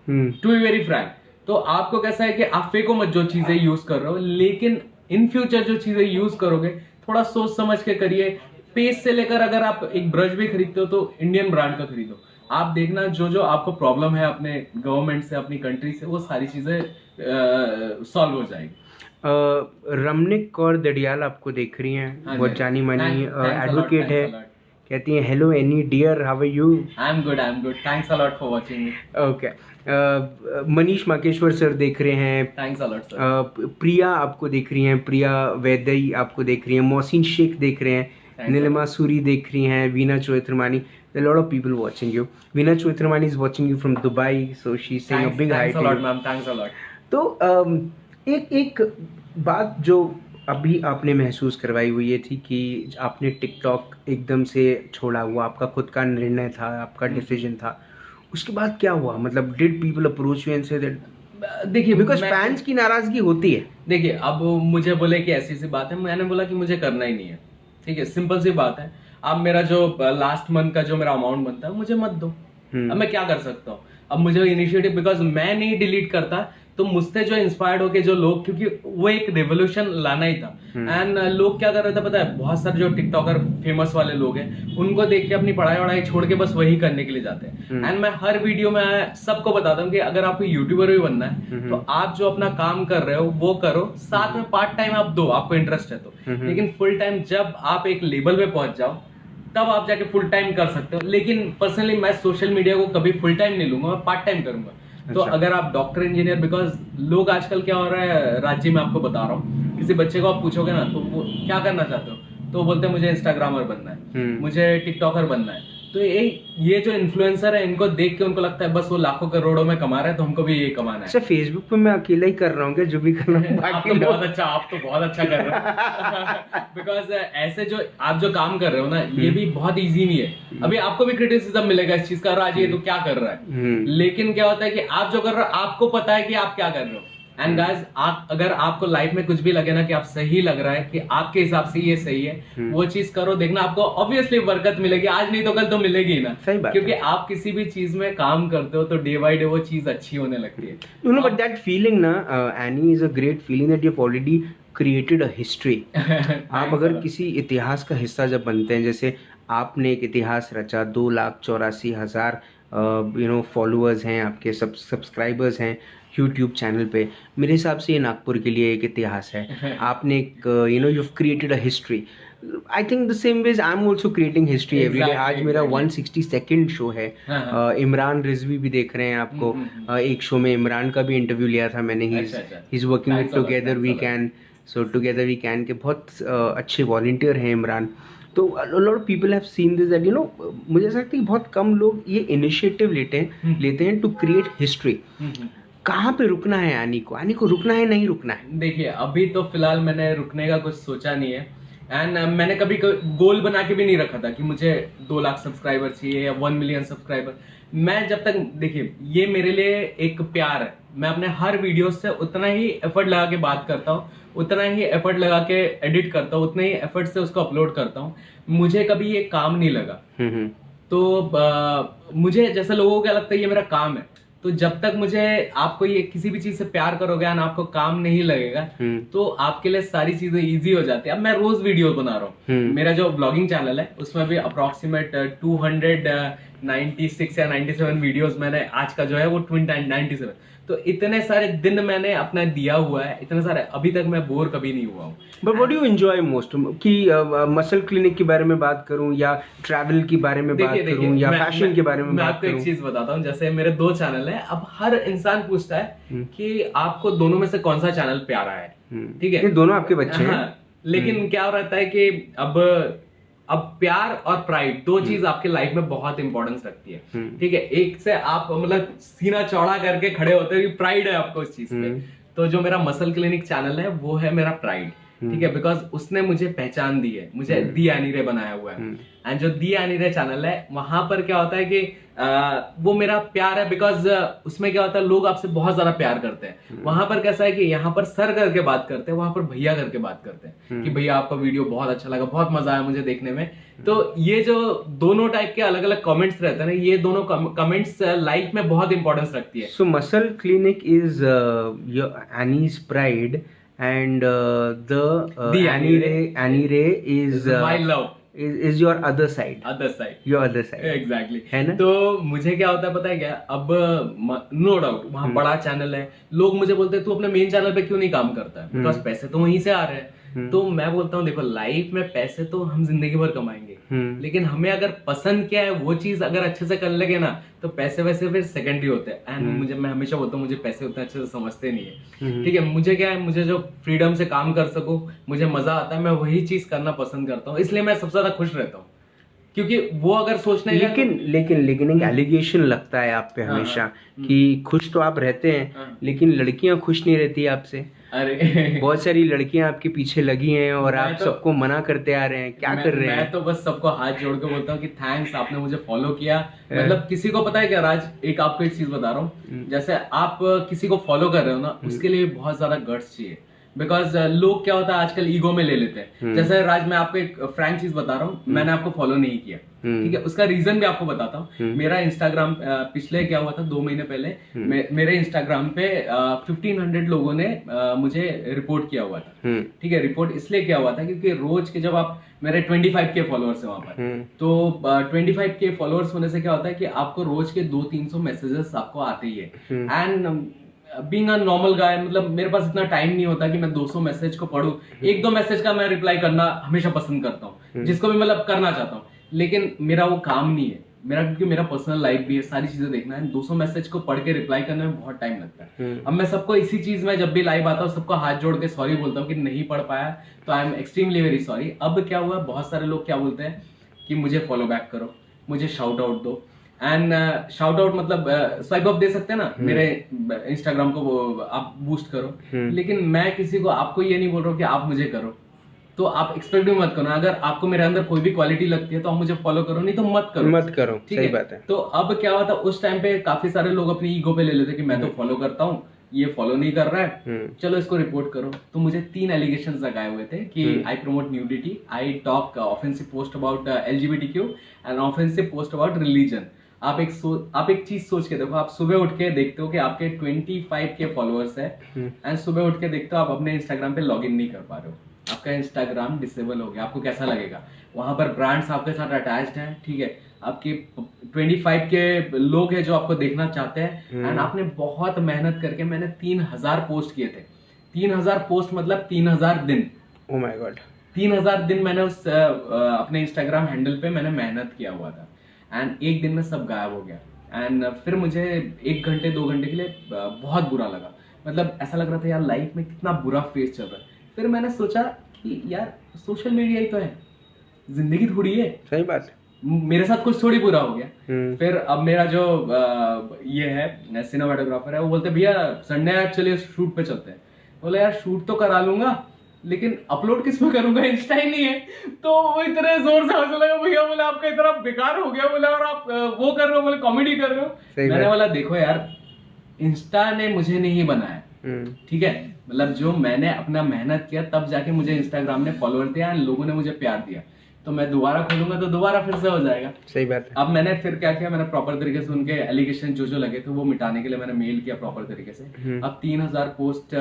टू बी वेरी फ्रैंक, तो आपको कैसा है कि आप फेंको मत जो चीजें यूज कर रहे हो, लेकिन इन फ्यूचर जो चीजें यूज करोगे थोड़ा सोच समझ के करिए। पेस्ट से लेकर अगर आप एक ब्रश भी खरीदते हो तो इंडियन ब्रांड का खरीदो। आप देखना जो जो आपको प्रॉब्लम है अपने गवर्नमेंट से, अपनी कंट्री से, वो सारी चीजें सॉल्व हो जाएगी। रमनिक कौर दड़ियाल आपको देख रही हैं, बहुत जानी मानी एडवोकेट है, कहती हैं hello Annie dear, how are you? I am good, thanks a lot for watching me. Okay, Manish Makeshwar sir देख रहे हैं, thanks a lot sir. Priya आपको देख रही हैं, प्रिया वैदई आपको देख रही हैं, मोहसिन शेख देख रहे हैं, नीलिमा सूरी देख रही हैं, Veena चौथरमानी, a lot of people watching you. Veena Choitramani is watching you from Dubai, so she's saying a big hi to you. Thanks a lot, ma'am. Thanks a lot. तो एक बात जो अभी आपने महसूस करवाई वो ये थी कि आपने टिकटॉक एकदम से छोड़ा, वो आपका खुद का निर्णय था, आपका डिसीजन था। उसके बाद क्या हुआ? मतलब did people approach you and say that? देखिए, बिकॉज फैंस की नाराजगी होती है। देखिए, अब मुझे बोले कि ऐसी सी बात है, मैंने बोला कि मुझे करना ही नहीं है। ठीक है, सिंपल सी बात है। अब मेरा जो लास्ट मंथ का जो मेरा अमाउंट बनता है मुझे मत दो। अब मैं क्या कर सकता हूँ? अब मुझे इनिशिएटिव, बिकॉज मैं नहीं डिलीट करता तो मुझसे जो इंस्पायर्ड होके जो लोग, क्योंकि वो एक रेवोल्यूशन लाना ही था। एंड लोग क्या कर रहे थे पता है, बहुत सारे जो टिकटॉकर फेमस वाले लोग हैं उनको देख के अपनी पढ़ाई वढ़ाई छोड़ के बस वही करने के लिए जाते हैं। एंड मैं हर वीडियो में सबको बताता हूँ कि अगर आपको यूट्यूबर भी बनना है तो आप जो अपना काम कर रहे हो वो करो, साथ में पार्ट टाइम आप दो, आपको इंटरेस्ट है तो। लेकिन फुल टाइम जब आप एक लेवल पे पहुंच जाओ तब आप जाके फुल टाइम कर सकते हो। लेकिन पर्सनली मैं सोशल मीडिया को कभी फुल टाइम नहीं लूंगा, मैं पार्ट टाइम करूंगा। तो अगर आप डॉक्टर इंजीनियर, बिकॉज लोग आजकल क्या हो रहा है राज्य में, आपको बता रहा हूँ, किसी बच्चे को आप पूछोगे ना तो वो क्या करना चाहते हो, तो बोलते हैं मुझे इंस्टाग्रामर बनना है, मुझे टिकटॉकर बनना है। तो ये जो इन्फ्लुएंसर है इनको देख के उनको लगता है बस वो लाखों करोड़ों में कमा रहे हैं तो हमको भी ये कमाना है। अच्छा, फेसबुक पे मैं अकेला ही कर रहा हूँ क्या जो भी कर रहा हूँ? आप तो बहुत अच्छा कर रहे हो। बिकॉज ऐसे जो आप जो काम कर रहे हो ना, ये भी बहुत इजी नहीं है। अभी आपको भी क्रिटिसिज्म मिलेगा इस चीज का, राज ये तो क्या कर रहा है, लेकिन क्या होता है कि आप जो कर रहे हो आपको पता है कि आप क्या कर रहे हो। एंड गाइस, आप अगर आपको लाइफ में कुछ भी लगे ना कि आप सही लग रहा है, कि आपके हिसाब से ये सही है, वो चीज करो, देखना आपको ऑब्वियसली बरकत मिलेगी। आज नहीं तो कल तो मिलेगी ना। सही बात, क्योंकि आप किसी भी चीज में काम करते हो तो डे बाय डे वो चीज अच्छी होने लगती है। You know, but that feeling ना, Annie is a great feeling that you've already created a history. आप अगर किसी इतिहास का हिस्सा जब बनते हैं, जैसे आपने एक इतिहास रचा, 2,84,000 फॉलोअर्स हैं आपके, सब्सक्राइबर्स हैं यूट्यूब चैनल पे। मेरे हिसाब से ये नागपुर के लिए एक इतिहास है। आपने एक you've created a history. I think the same ways I'm also creating history every day. आज मेरा 162nd शो है। इमरान रिजवी भी देख रहे हैं आपको। एक शो में इमरान का भी इंटरव्यू लिया था मैंने। He is working with together we can, so together we can के बहुत अच्छे वॉलंटियर हैं इमरान। तो lot of people have seen this that मुझे ऐसा लगता है कि बहुत कम लोग ये इनिशिएटिव लेते हैं टू क्रिएट हिस्ट्री। कहाँ पे रुकना है आनी को रुकना है, नहीं रुकना है? देखिए, अभी तो फिलहाल मैंने रुकने का कुछ सोचा नहीं है। एंड मैंने कभी गोल बना के भी नहीं रखा था कि मुझे 2 लाख सब्सक्राइबर चाहिए या 1 मिलियन सब्सक्राइबर। मैं जब तक, देखिए, ये मेरे लिए एक प्यार है। मैं अपने हर वीडियो से उतना ही एफर्ट लगा के बात करता हूँ, उतना ही एफर्ट लगा के एडिट करता हूँ, उतने ही एफर्ट से उसको अपलोड करता हूँ। मुझे कभी ये काम नहीं लगा। तो मुझे जैसे लोगों को क्या लगता है ये मेरा काम है, तो जब तक मुझे, आपको ये किसी भी चीज से प्यार करोगे और आपको काम नहीं लगेगा तो आपके लिए सारी चीजें इजी हो जाती है। अब मैं रोज वीडियो बना रहा हूँ। मेरा जो ब्लॉगिंग चैनल है उसमें भी अप्रोक्सीमेट 296 या 97 वीडियोस मैंने, आज का जो है वो 97। तो इतने सारे दिन मैंने अपना दिया हुआ है, इतने सारे, अभी तक मैं बोर कभी नहीं हुआ हूँ। But what do you enjoy most? कि मसल क्लिनिक के बारे में बात करूं या ट्रैवल के बारे में बात करूं या फैशन के बारे में बात करूं? मैं आपको एक चीज बताता हूँ, जैसे मेरे 2 चैनल है। अब हर इंसान पूछता है कि आपको दोनों में से कौन सा चैनल प्यारा है। ठीक है, दोनों आपके बच्चे हैं। लेकिन क्या रहता है कि अब प्यार और प्राइड 2 चीज आपके लाइफ में बहुत इंपॉर्टेंस रखती है। ठीक है, एक से आप मतलब सीना चौड़ा करके खड़े होते हो कि प्राइड है आपको उस चीज पे, तो जो मेरा मसल क्लिनिक चैनल है वो है मेरा प्राइड, ठीक है, बिकॉज उसने मुझे पहचान दी है, मुझे दी एनीरे बनाया हुआ है। एंड जो दी एनीरे चैनल है वहां पर क्या होता है कि वो मेरा प्यार है, बिकॉज उसमें क्या होता है लोग आपसे बहुत ज्यादा प्यार करते हैं। वहां पर कैसा है कि यहाँ पर सर करके बात करते हैं, वहां पर भैया करके बात करते हैं कि भैया आपका वीडियो बहुत अच्छा लगा, बहुत मजा आया मुझे देखने में। तो ये जो दोनों टाइप के अलग अलग कमेंट्स रहते हैं ना, ये दोनों कमेंट्स लाइफ में बहुत इंपॉर्टेंस रखती है। So muscle clinic is your Annie's pride and the Annie Ray is my love, is your other side, your other side exactly, है ना। तो मुझे क्या होता है पता है क्या, अब नो डाउट वहाँ बड़ा चैनल है, लोग मुझे बोलते हैं तू अपने मेन चैनल पे क्यों नहीं काम करता है, बिकॉज पैसे तो वहीं से आ रहे हैं। तो मैं बोलता हूँ देखो लाइफ में पैसे तो हम जिंदगी भर कमाएंगे, लेकिन हमें अगर पसंद क्या है वो चीज अगर अच्छे से कर लगे ना तो पैसे वैसे फिर सेकेंडरी होते हैं। एंड मैं हमेशा बोलता हूँ मुझे पैसे उतने अच्छे से समझते नहीं है, ठीक है, मुझे क्या है, मुझे जो फ्रीडम से काम कर सकूं, मुझे मजा आता है, मैं वही चीज करना पसंद करता हूँ, इसलिए मैं सबसे ज्यादा खुश रहता हूँ। क्योंकि वो अगर सोचने लेकिन एक एलिगेशन लगता है आप पे हमेशा कि खुश तो आप रहते हैं लेकिन लड़कियां खुश नहीं रहती आपसे। अरे बहुत सारी लड़कियां आपके पीछे लगी हैं और आप सबको मना करते आ रहे हैं, क्या कर रहे हैं? मैं तो बस सबको हाथ जोड़ के बोलता हूँ कि थैंक्स, आपने मुझे फॉलो किया। मतलब किसी को पता है क्या राज, एक आपको एक चीज बता रहा हूँ, जैसे आप किसी को फॉलो कर रहे हो ना, उसके लिए बहुत ज्यादा गट्स चाहिए, बिकॉज लोग क्या होता है आजकल ईगो में ले लेते हैं। जैसे राज मैं आपको एक फ्रैंक चीज बता रहा हूँ, मैंने आपको फॉलो नहीं किया, ठीक है, उसका रीजन भी आपको बताता हूँ। मेरा इंस्टाग्राम पिछले क्या हुआ था 2 महीने पहले, मेरे इंस्टाग्राम पे 1500 लोगों ने मुझे रिपोर्ट किया हुआ था, ठीक है। रिपोर्ट इसलिए किया हुआ था क्योंकि रोज के जब आप, मेरे 25K फॉलोअर्स है वहां पर, तो 25K फॉलोअर्स होने से क्या होता है कि आपको रोज के 200-300 मैसेजेस आपको आते ही है। And being a normal guy, मतलब मेरे पास इतना टाइम नहीं होता कि मैं 200 मैसेज को पढूं। 1-2 मैसेज का मैं रिप्लाई करना हमेशा पसंद करता हूँ, जिसको भी मतलब करना चाहता हूँ, लेकिन मेरा वो काम नहीं है मेरा, क्योंकि मेरा पर्सनल लाइफ भी है, सारी चीजें देखना है। 200 मैसेज को पढ़ के रिप्लाई करने में बहुत टाइम लगता है। अब मैं सबको इसी चीज में जब भी लाइव आता हूँ सबको हाथ जोड़ के सॉरी बोलता हूँ कि नहीं पढ़ पाया, तो I am extremely very sorry. अब क्या हुआ, बहुत सारे लोग क्या बोलते हैं कि मुझे फॉलो बैक करो, मुझे शाउट आउट दो, एंड शाउट आउट मतलब स्वाइप अप दे सकते हैं ना मेरे इंस्टाग्राम को, वो आप बूस्ट करो, लेकिन मैं किसी को, आपको ये नहीं बोल रहा हूँ कि आप मुझे करो, तो आप एक्सपेक्ट भी मत करो। अगर आपको मेरे अंदर कोई भी क्वालिटी लगती है तो आप मुझे फॉलो करो, नहीं तो मत करो, सही बात है। तो अब क्या हुआ था, उस टाइम पे काफी सारे लोग अपनी ईगो पे ले लेते कि मैं तो फॉलो करता हूँ, ये फॉलो नहीं कर रहा है, चलो इसको रिपोर्ट करो। तो मुझे 3 एलिगेशंस लगाए हुए थे कि आई promote nudity, I talk offensive post about LGBTQ and offensive post about religion. आप एक चीज सोच के देखो, आप सुबह उठ के देखते हो कि आपके 25K फॉलोअर्स है, एंड सुबह उठ के देखते हो आप अपने इंस्टाग्राम पे लॉग इन नहीं कर पा रहे हो, आपका इंस्टाग्राम डिसेबल हो गया, आपको कैसा लगेगा? वहां पर ब्रांड्स आपके साथ अटैच्ड हैं, ठीक है, आपके 25K लोग हैं जो आपको देखना चाहते हैं, एंड आपने बहुत मेहनत करके, मैंने 3000 पोस्ट किए थे। 3000 पोस्ट मतलब 3000 दिन। ओह माय गॉड, 3000 दिन मैंने उस अपने इंस्टाग्राम हैंडल पे मैंने मेहनत किया हुआ था, एंड एक दिन में सब गायब हो गया। एंड फिर मुझे 1 घंटे 2 घंटे के लिए बहुत बुरा लगा, मतलब ऐसा लग रहा था यार लाइफ में कितना बुरा फेज चल रहा है। फिर मैंने सोचा कि यार सोशल मीडिया ही तो है, जिंदगी थोड़ी है। सही बात है, मेरे साथ कुछ थोड़ी बुरा हो गया। फिर अब मेरा जो ये है सिनेमाटोग्राफर है, वो बोलते भैया संडे है चलिए शूट पे चलते हैं। बोले यार शूट तो करा लूंगा लेकिन अपलोड किस में करूंगा, इंस्टा ही नहीं है। तो वो इतने जोर से हंसने लगा, भैया बोले आपका इतना बेकार हो गया, बोले और आप वो कर रहे हो, बोले कॉमेडी कर रहे हो। मैंने बोला देखो यार इंस्टा ने मुझे नहीं बनाया, ठीक है, मतलब जो मैंने अपना मेहनत किया तब जाके मुझे इंस्टाग्राम ने फॉलोअर दिया, लोगों ने मुझे प्यार दिया, तो मैं दोबारा खोलूंगा तो दोबारा फिर से हो जाएगा। सही बात है। अब मैंने फिर क्या किया, मैंने प्रॉपर तरीके से उनके एलिगेशन जो लगे थे वो मिटाने के लिए मैंने मेल किया प्रॉपर तरीके से। अब 3000 पोस्ट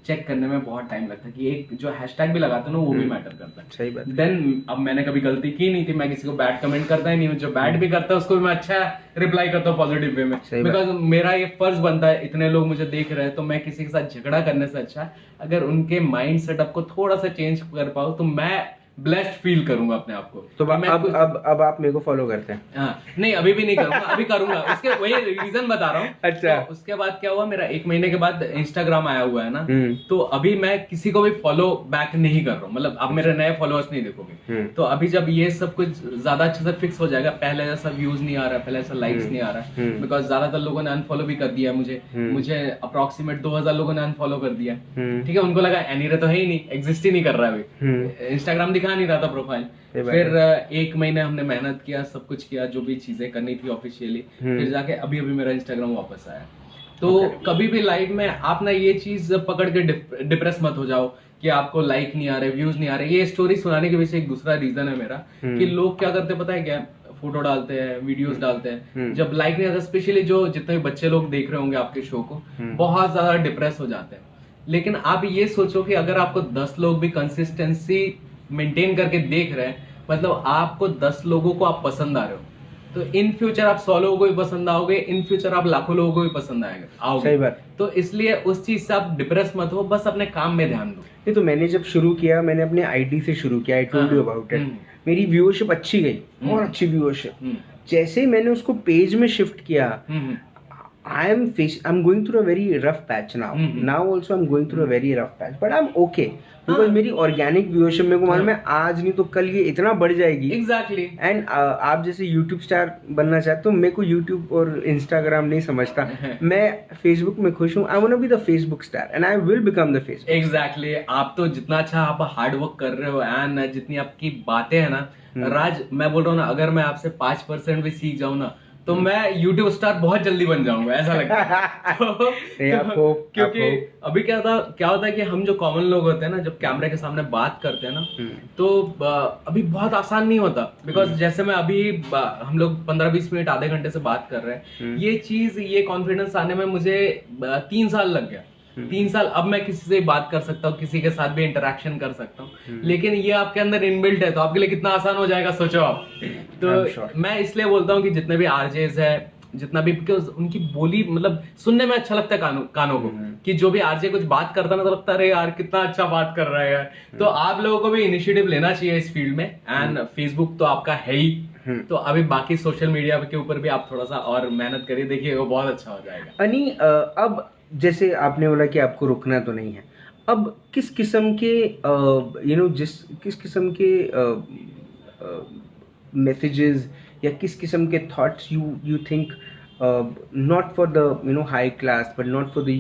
चेक करने में बहुत टाइम लगता है, कि एक जो हैशटैग भी लगाते हैं ना वो भी मैटर करता है। सही बात। देन अब मैंने कभी गलती की नहीं थी, मैं किसी को बैड कमेंट करता ही नहीं हूँ, जो बैड भी करता है उसको भी मैं अच्छा रिप्लाई करता हूँ पॉजिटिव वे में, बिकॉज मेरा ये फर्ज बनता है, इतने लोग मुझे देख रहे हैं तो मैं किसी के साथ झगड़ा करने से अच्छा अगर उनके माइंड सेटअप को थोड़ा सा चेंज कर पाऊँ तो मैं ब्लेस्ड फील करूंगा अपने आप को। तो कि मैं अब आप मेरे को फॉलो करते हैं? हाँ, नहीं अभी भी नहीं करूंगा, अभी करूंगा, उसके वही रीजन बता रहा हूँ। अच्छा। तो उसके बाद क्या हुआ, मेरा 1 महीने के बाद इंस्टाग्राम आया हुआ है ना, तो अभी मैं किसी को भी फॉलो बैक नहीं कर रहा हूँ, मतलब अब मेरे नए फॉलोअर्स नहीं देखोगे। तो अभी जब ये सब कुछ ज्यादा अच्छे से फिक्स हो जाएगा, पहले जैसा व्यूज नहीं आ रहा है, पहले जैसा लाइक्स नहीं आ रहा है, बिकॉज ज्यादातर लोगों ने अनफॉलो भी कर दिया मुझे अप्रोक्सीमेट 2000 लोगों ने अनफॉलो कर दिया। ठीक है, उनको लगा एनीरे तो है ही नहीं, एग्जिस्ट ही नहीं कर रहा अभी, इंस्टाग्राम दिखा नहीं रहा था प्रोफाइल। फिर 1 महीने हमने मेहनत किया, सब कुछ किया, जो भी चीजें करनी थी ऑफिशियली, फिर जाके अभी मेरा इंस्टाग्राम वापस आया। तो कभी भी लाइफ में आप ना ये चीज पकड़ के डिप्रेस मत हो जाओ कि आपको लाइक नहीं आ रहे, व्यूज नहीं आ रहे। ये स्टोरी सुनाने के पीछे एक दूसरा रीजन है मेरा, कि लोग क्या करते पता है क्या, फोटो डालते हैं, वीडियोस डालते हैं, जब लाइक नहीं आता, स्पेशली जो जितने भी बच्चे लोग देख रहे होंगे आपके शो को, बहुत ज्यादा डिप्रेस हो जाते हैं। लेकिन आप ये सोचो कि अगर आपको 10 लोग भी कंसिस्टेंसी मेंटेन करके देख रहे हैं, मतलब आपको 10 लोगों को आप पसंद आ रहे हो, तो इन फ्यूचर आप 100 लोगों को भी पसंद आओगे, इन फ्यूचर आप लाखों लोगों को भी पसंद आओगे। सही बात। तो इसलिए उस चीज से आप डिप्रेस मत हो, बस अपने काम में ध्यान दो। नहीं तो मैंने जब शुरू किया, मैंने अपने आईडी से शुरू किया, I told you about it. मेरी व्यूअरशिप अच्छी गई, बहुत अच्छी व्यूअरशिप। जैसे ही मैंने उसको पेज में शिफ्ट किया, I'm going through a very rough patch now. Now also I'm going through a very rough patch, but I'm okay because मेरी ऑर्गेनिक व्यूअरशिप मेरे को मालूम है आज नहीं तो कल ये इतना बढ़ जाएगी। एग्जैक्टली। एंड आप जैसे यूट्यूब स्टार बनना चाहते हो, मेरे को यूट्यूब और इंस्टाग्राम नहीं समझता, मैं फेसबुक में खुश हूँ। I want to be the Facebook star and I will become the Facebook. Exactly. आप तो जितना अच्छा आप हार्ड वर्क कर रहे हो एंड जितनी आपकी बातें है ना राज, मैं बोल रहा हूँ ना, अगर मैं आपसे 5% भी सीख जाऊँ ना, तो मैं यूट्यूब स्टार बहुत जल्दी बन जाऊंगा, ऐसा लगता है। क्योंकि अभी क्या होता है कि हम जो कॉमन लोग होते हैं ना, जब कैमरे के सामने बात करते हैं ना, तो अभी बहुत आसान नहीं होता, बिकॉज जैसे मैं अभी हम लोग 15-20 मिनट आधे घंटे से बात कर रहे हैं, ये कॉन्फिडेंस आने में मुझे 3 साल लग गया। 3 साल अब मैं किसी से बात कर सकता हूँ, किसी के साथ भी इंटरेक्शन कर सकता हूँ, लेकिन ये आपके अंदर इनबिल्ट है, तो आपके लिए कितना आसान हो जाएगा सोचो आप। तो मैं इसलिए बोलता हूँ कि जितने भी आरजेज है, जितना भी, बिकॉज उनकी बोली मतलब सुनने में अच्छा लगता है कानों को, कि जो भी आरजे कुछ बात करता है ना, तो लगता है अरे यार कितना अच्छा बात कर रहा है यार। तो आप लोगों को भी इनिशिएटिव लेना चाहिए इस फील्ड में, एंड फेसबुक तो आपका है ही, तो अभी बाकी सोशल मीडिया के ऊपर भी आप थोड़ा सा और मेहनत करिए, देखिए वो बहुत अच्छा हो जाएगा। अनी अब जैसे आपने बोला कि आपको रुकना तो नहीं है, अब किस किस्म के किस किस्म के मैसेजेस या किस किस्म के thoughts you think, not for the high class, but not for the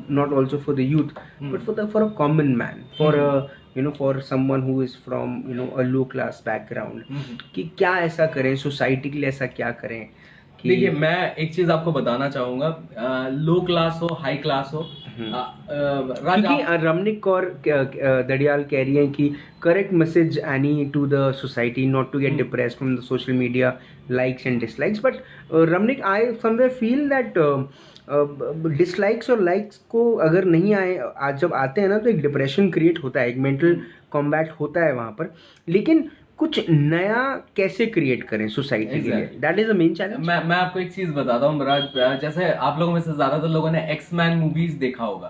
not also for the youth, but for a common man, for a for someone who is from a low class background, कि क्या ऐसा करें, society के लिए ऐसा क्या करें? देखिए मैं एक चीज आपको बताना चाहूंगा, लो क्लास हो हाई क्लास हो, क्योंकि रमनिक कौर दड़ियाल कह रही हैं कि correct message Annie to the society, not to get depressed from the social media likes and dislikes, but Ramnik I somewhere feel that dislikes और लाइक्स को अगर नहीं आए, आज जब आते हैं ना, तो एक डिप्रेशन क्रिएट होता है, एक मेंटल कॉम्बैट होता है वहाँ पर। लेकिन कुछ नया कैसे क्रिएट करें सोसाइटी के लिए, that is the main challenge. मैं आपको एक चीज बताता हूँ, जैसे आप लोगों में से ज्यादातर लोगों ने एक्समैन मूवीज देखा होगा,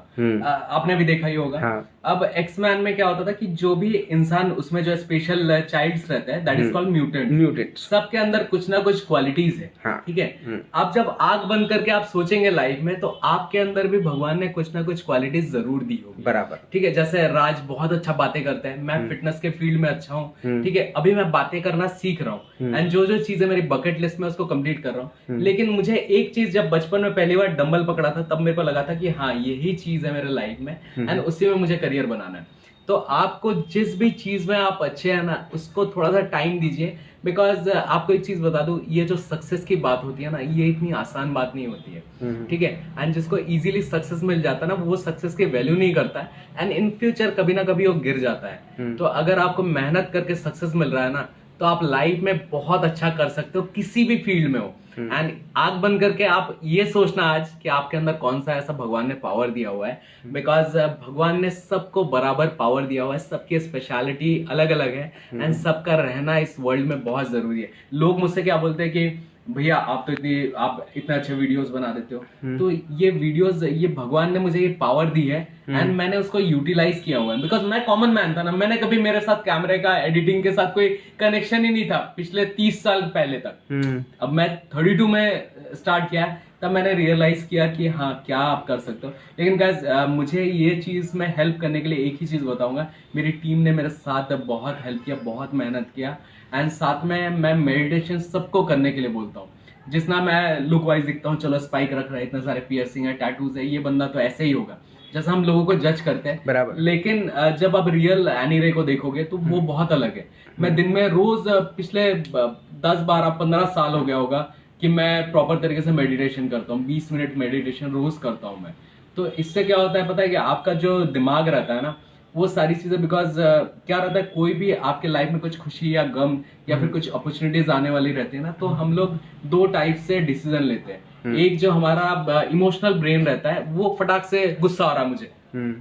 आपने भी देखा ही होगा। हाँ। अब एक्समैन में क्या होता था कि जो भी इंसान उसमें जो स्पेशल चाइल्ड्स रहते हैं, दैट इज कॉल्ड म्यूटेंट। सबके अंदर कुछ ना कुछ क्वालिटीज है। हाँ। ठीक है। आप जब आंख बंद करके आप सोचेंगे लाइफ में, तो आपके अंदर भी भगवान ने कुछ ना कुछ क्वालिटीज जरूर दी होगी। बराबर। ठीक है, जैसे राज बहुत अच्छा बातें करते हैं, मैं फिटनेस के फील्ड में अच्छा हूँ, ठीक है, अभी मैं बातें करना सीख रहा हूँ, एंड जो चीजें मेरी बकेट लिस्ट में उसको कंप्लीट कर रहा हूँ। लेकिन मुझे एक चीज, जब बचपन में पहली बार डंबल पकड़ा था, तब मेरे को लगा था कि हाँ यही चीज है मेरे लाइफ में, एंड उसी में मुझे करियर बनाना है। तो आपको जिस भी चीज में आप अच्छे हैं ना, उसको थोड़ा सा टाइम दीजिए, बिकॉज आपको एक चीज बता दूं, ये जो सक्सेस की बात होती है ना, ये इतनी आसान बात नहीं होती है। ठीक है, एंड जिसको इजीली सक्सेस मिल जाता है ना, वो सक्सेस की वैल्यू नहीं करता है, एंड इन फ्यूचर कभी ना कभी वो गिर जाता है। तो अगर आपको मेहनत करके सक्सेस मिल रहा है ना, तो आप लाइफ में बहुत अच्छा कर सकते हो, किसी भी फील्ड में हो। एंड आंख बंद करके आप ये सोचना आज कि आपके अंदर कौन सा ऐसा भगवान ने पावर दिया हुआ है, बिकॉज भगवान ने सबको बराबर पावर दिया हुआ है, सबकी स्पेशलिटी अलग अलग है, एंड सबका रहना इस वर्ल्ड में बहुत जरूरी है। लोग मुझसे क्या बोलते हैं कि भैया आप इतने अच्छे वीडियोस बना देते हो, तो ये वीडियोस, ये भगवान ने मुझे ये पावर दी है एंड मैंने उसको यूटिलाइज किया हुआ है। बिकॉज मैं कॉमन मैन था ना, मैंने कभी, मेरे साथ कैमरे का, एडिटिंग के साथ कोई कनेक्शन ही नहीं था पिछले 30 साल पहले तक। अब मैं 32 में स्टार्ट किया, तब मैंने रियलाइज किया कि हाँ, क्या आप कर सकते हो। लेकिन गाइस, मुझे ये चीज में हेल्प करने के लिए एक ही चीज बताऊंगा, मेरी टीम ने मेरे साथ बहुत हेल्प किया, बहुत मेहनत किया एंड साथ में मैं मेडिटेशन सबको करने के लिए बोलता हूँ। जितना मैं लुक वाइज दिखता हूँ, चलो स्पाइक रख रहा है, इतने सारे पियर्सिंग है, टैटूज है, ये बंदा तो ऐसे ही होगा, जैसा हम लोगों को जज करते हैं। बराबर। लेकिन जब आप रियल एनी रे को देखोगे तो वो बहुत अलग है। मैं दिन में रोज पिछले 10-12-15 साल हो गया होगा कि मैं प्रॉपर तरीके से मेडिटेशन करता हूँ। 20 मिनट मेडिटेशन रोज करता हूँ मैं। तो इससे क्या होता है पता है कि आपका जो दिमाग रहता है ना, वो सारी चीजें, बिकॉज क्या रहता है, कोई भी आपके लाइफ में कुछ खुशी या गम या फिर कुछ अपॉर्चुनिटीज आने वाली रहती है ना, तो हम लोग 2 टाइप से डिसीजन लेते हैं। एक जो हमारा इमोशनल ब्रेन रहता है, वो फटाक से गुस्सा आ रहा मुझे,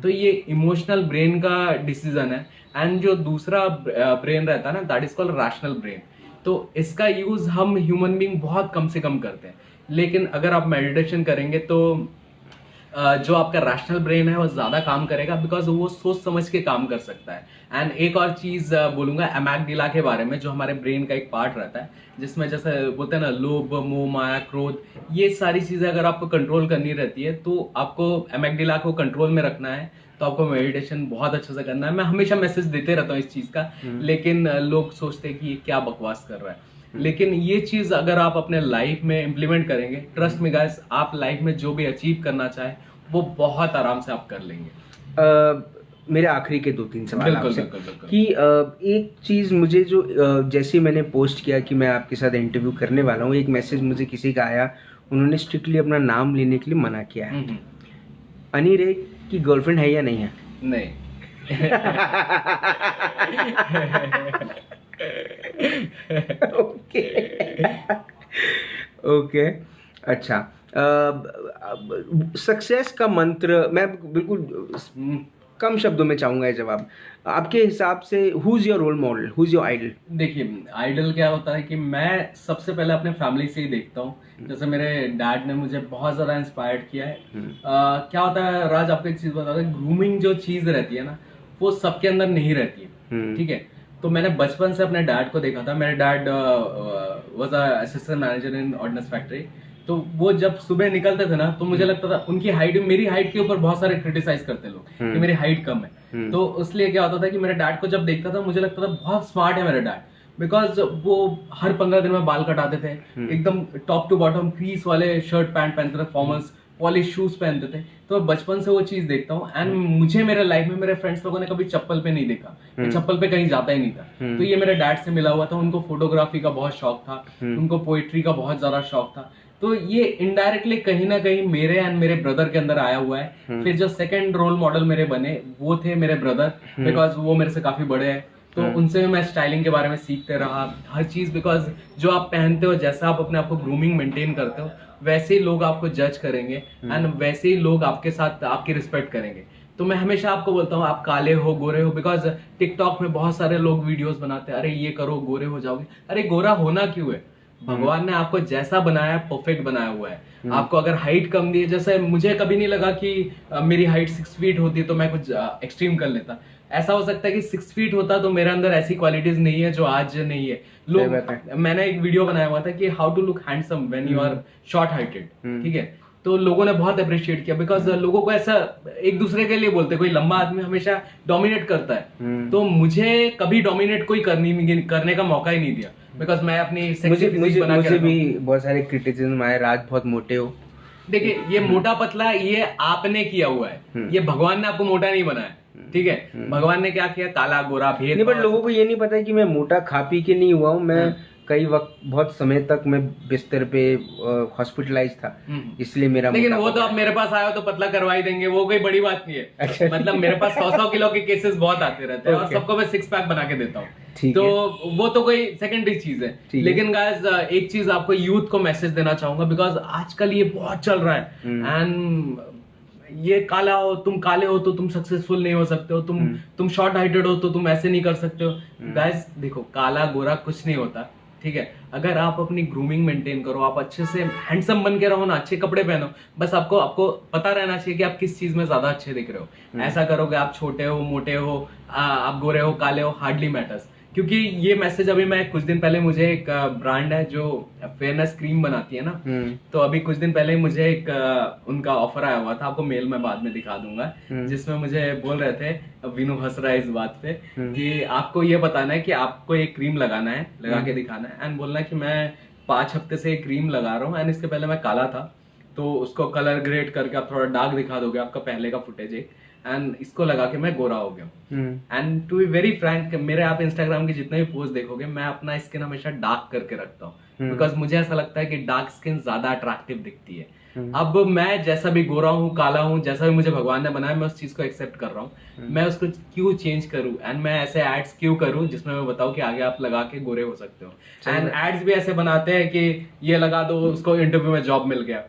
तो ये इमोशनल ब्रेन का डिसीजन है। एंड जो दूसरा ब्रेन रहता है ना, that is called rational brain. तो इसका यूज हम ह्यूमन बीइंग बहुत कम से कम करते हैं। लेकिन अगर आप मेडिटेशन करेंगे तो जो आपका रैशनल ब्रेन है वो ज्यादा काम करेगा, बिकॉज वो सोच समझ के काम कर सकता है। एंड एक और चीज बोलूंगा एमेग्डाला के बारे में, जो हमारे ब्रेन का एक पार्ट रहता है, जिसमें जैसे बोलते हैं ना, लोभ, मोह, माया, क्रोध, ये सारी चीजें अगर आपको कंट्रोल करनी रहती है तो आपको एमेग्डाला को कंट्रोल में रखना है। तो आपको मेडिटेशन बहुत अच्छे से करना है। मैं हमेशा मैसेज देते रहता हूँ इस चीज का, लेकिन लोग सोचते हैं कि ये क्या बकवास कर रहा है। लेकिन ये चीज अगर आप अपने लाइफ में इम्प्लीमेंट करेंगे, ट्रस्ट मी गाइस, आप लाइफ में जो भी अचीव करना चाहे वो बहुत आराम से आप कर लेंगे। मेरे आखिरी के 2-3 सवाल आपसे बिल्कुल। कि एक चीज मुझे जो जैसे मैंने पोस्ट किया कि मैं आपके साथ इंटरव्यू करने वाला हूँ, एक मैसेज मुझे किसी का आया, उन्होंने स्ट्रिक्टली अपना नाम लेने के लिए मना किया है। अनी रे की गर्लफ्रेंड है या नहीं है? नहीं। ओके। अच्छा, सक्सेस का मंत्र, मैं बिल्कुल कम शब्दों में चाहूंगा ये जवाब। आपके हिसाब से who is your role model, who is your idol? देखिए, आइडल क्या होता है कि मैं सबसे पहले अपने फैमिली से ही देखता हूँ। जैसे मेरे डैड ने मुझे बहुत ज्यादा इंस्पायर्ड किया है। क्या होता है राज, आपको एक चीज बता दूं, ग्रूमिंग जो चीज रहती है ना, वो सबके अंदर नहीं रहती है, ठीक है। तो मैंने बचपन से अपने डैड को देखा था। मेरे dad was assistant manager in ordnance factory. तो वो जब सुबह निकलते थे ना, तो मुझे लगता था उनकी हाइट, मेरी हाइट के ऊपर बहुत सारे क्रिटिसाइज करते लोग कि मेरी हाइट कम है। तो इसलिए क्या होता था कि मेरे डैड को जब देखता था, मुझे लगता था बहुत स्मार्ट है मेरे डैड, बिकॉज वो हर 15 दिन में बाल कटाते थे, एकदम टॉप टू बॉटम क्रीज वाले शर्ट पैंट पहनते थे, फॉर्मल्स पॉलिश शूज पहनते थे। तो मैं बचपन से वो चीज देखता हूँ। एंड मुझे मेरे लाइफ में मेरे फ्रेंड्स लोगों ने कभी चप्पल पे नहीं देखा, मैं चप्पल पे कहीं जाता ही नहीं था। तो ये मेरे डैड से मिला हुआ था। उनको फोटोग्राफी का बहुत शौक था, उनको पोएट्री का बहुत ज्यादा शौक था। तो ये इनडायरेक्टली कहीं ना कहीं मेरे एंड मेरे ब्रदर के अंदर आया हुआ है। फिर जो सेकंड रोल मॉडल मेरे बने वो थे मेरे ब्रदर, बिकॉज वो मेरे से काफी बड़े हैं। तो उनसे मैं स्टाइलिंग के बारे में सीखते रहा हर चीज, बिकॉज जो आप पहनते हो, जैसा आप अपने आप को ग्रूमिंग मेंटेन करते हो, वैसे ही लोग आपको जज करेंगे एंड वैसे ही लोग आपके साथ आपकी रिस्पेक्ट करेंगे। तो मैं हमेशा आपको बोलता हूँ, आप काले हो, गोरे हो, बिकॉज टिकटॉक में बहुत सारे लोग वीडियोस बनाते हैं, अरे ये करो गोरे हो जाओगे। अरे गोरा होना क्यों है? भगवान ने आपको जैसा बनाया है परफेक्ट बनाया हुआ है। आपको अगर हाइट कम दी है, जैसे मुझे कभी नहीं लगा कि मेरी हाइट 6 फीट होती तो मैं कुछ एक्सट्रीम कर लेता। ऐसा हो सकता है कि 6 फीट होता तो मेरे अंदर ऐसी क्वालिटीज नहीं है जो आज नहीं है। लोग, मैंने एक वीडियो बनाया हुआ था कि how to look handsome when you are short heighted, ठीक है। तो लोगों ने बहुत अप्रिशिएट किया, बिकॉज लोगों को ऐसा एक दूसरे के लिए बोलते, कोई लंबा आदमी हमेशा डोमिनेट करता है, तो मुझे कभी डोमिनेट कोई करने का मौका ही नहीं दिया, बिकॉज मैं अपनी मुझे भी बहुत सारे क्रिटिसिज्म आए, राज बहुत मोटे हो। देखिए, ये मोटा पतला ये आपने किया हुआ है, ये भगवान ने आपको मोटा नहीं बनाया, ठीक है। भगवान ने क्या किया, काला गोरा भेद नहीं, बट लोगों को ये नहीं पता है कि मैं मोटा खा पी के नहीं हुआ हूँ। मैं कई वक्त बहुत समय तक मैं बिस्तर पे हॉस्पिटलाइज था, इसलिए मेरा, लेकिन वो तो आप मेरे पास आए हो तो पतला करवा ही देंगे, वो कोई बड़ी बात नहीं है। अच्छा। मतलब मेरे पास 100 किलो के केसेस बहुत आते रहते हैं और सबको मैं 6 पैक बना के देता हूँ। तो वो तो कोई सेकेंडरी चीज है। लेकिन गाइस, एक चीज आपको यूथ को मैसेज देना चाहूंगा, बिकॉज आजकल ये बहुत चल रहा है एंड ये काला हो, तुम काले हो तो तुम सक्सेसफुल नहीं हो सकते हो, तुम शॉर्ट हाइटेड हो तो तुम ऐसे नहीं कर सकते हो। गाइस देखो, काला गोरा कुछ नहीं होता, ठीक है, अगर आप अपनी ग्रूमिंग मेंटेन करो, आप अच्छे से हैंडसम बन के रहो ना, अच्छे कपड़े पहनो, बस आपको आपको पता रहना चाहिए कि आप किस चीज में ज्यादा अच्छे दिख रहे हो। ऐसा करोगे आप छोटे हो, मोटे हो, आप गोरे हो, काले हो, हार्डली मैटर्स। क्योंकि ये मैसेज अभी मैं कुछ दिन पहले, मुझे एक ब्रांड है जो फेयरनेस क्रीम बनाती है ना, तो अभी कुछ दिन पहले मुझे एक उनका ऑफर आया हुआ था, आपको मेल में बाद में दिखा दूंगा, जिसमें मुझे बोल रहे थे, विनू हंस रहा है इस बात पे, कि आपको ये बताना है कि आपको एक क्रीम लगाना है, लगा के दिखाना है, एंड बोलना है कि मैं 5 हफ्ते से एक क्रीम लगा रहा हूँ, एंड इसके पहले मैं काला था, तो उसको कलर ग्रेड करके आप थोड़ा डार्क दिखा दोगे, आपका पहले का फुटेज है, एंड इसको लगा के मैं गोरा हो गया। And to be very frank, मेरे आप इंस्टाग्राम के जितने भी पोस्ट देखोगे, मैं अपना स्किन हमेशा डार्क करके रखता हूँ, बिकॉज मुझे ऐसा लगता है कि डार्क स्किन ज्यादा अट्रैक्टिव दिखती है। अब मैं जैसा भी गोरा हूँ, काला हूँ, जैसा भी मुझे भगवान ने बनाया, मैं उस चीज को एक्सेप्ट कर रहा हूँ, मैं उसको क्यों चेंज करूँ, एंड मैं ऐसे एड्स क्यों करूँ जिसमें मैं बताऊँ कि आगे आप लगा के गोरे हो सकते हो। एंड एड्स भी ऐसे बनाते हैं कि ये लगा दो, उसको इंटरव्यू में जॉब मिल गया।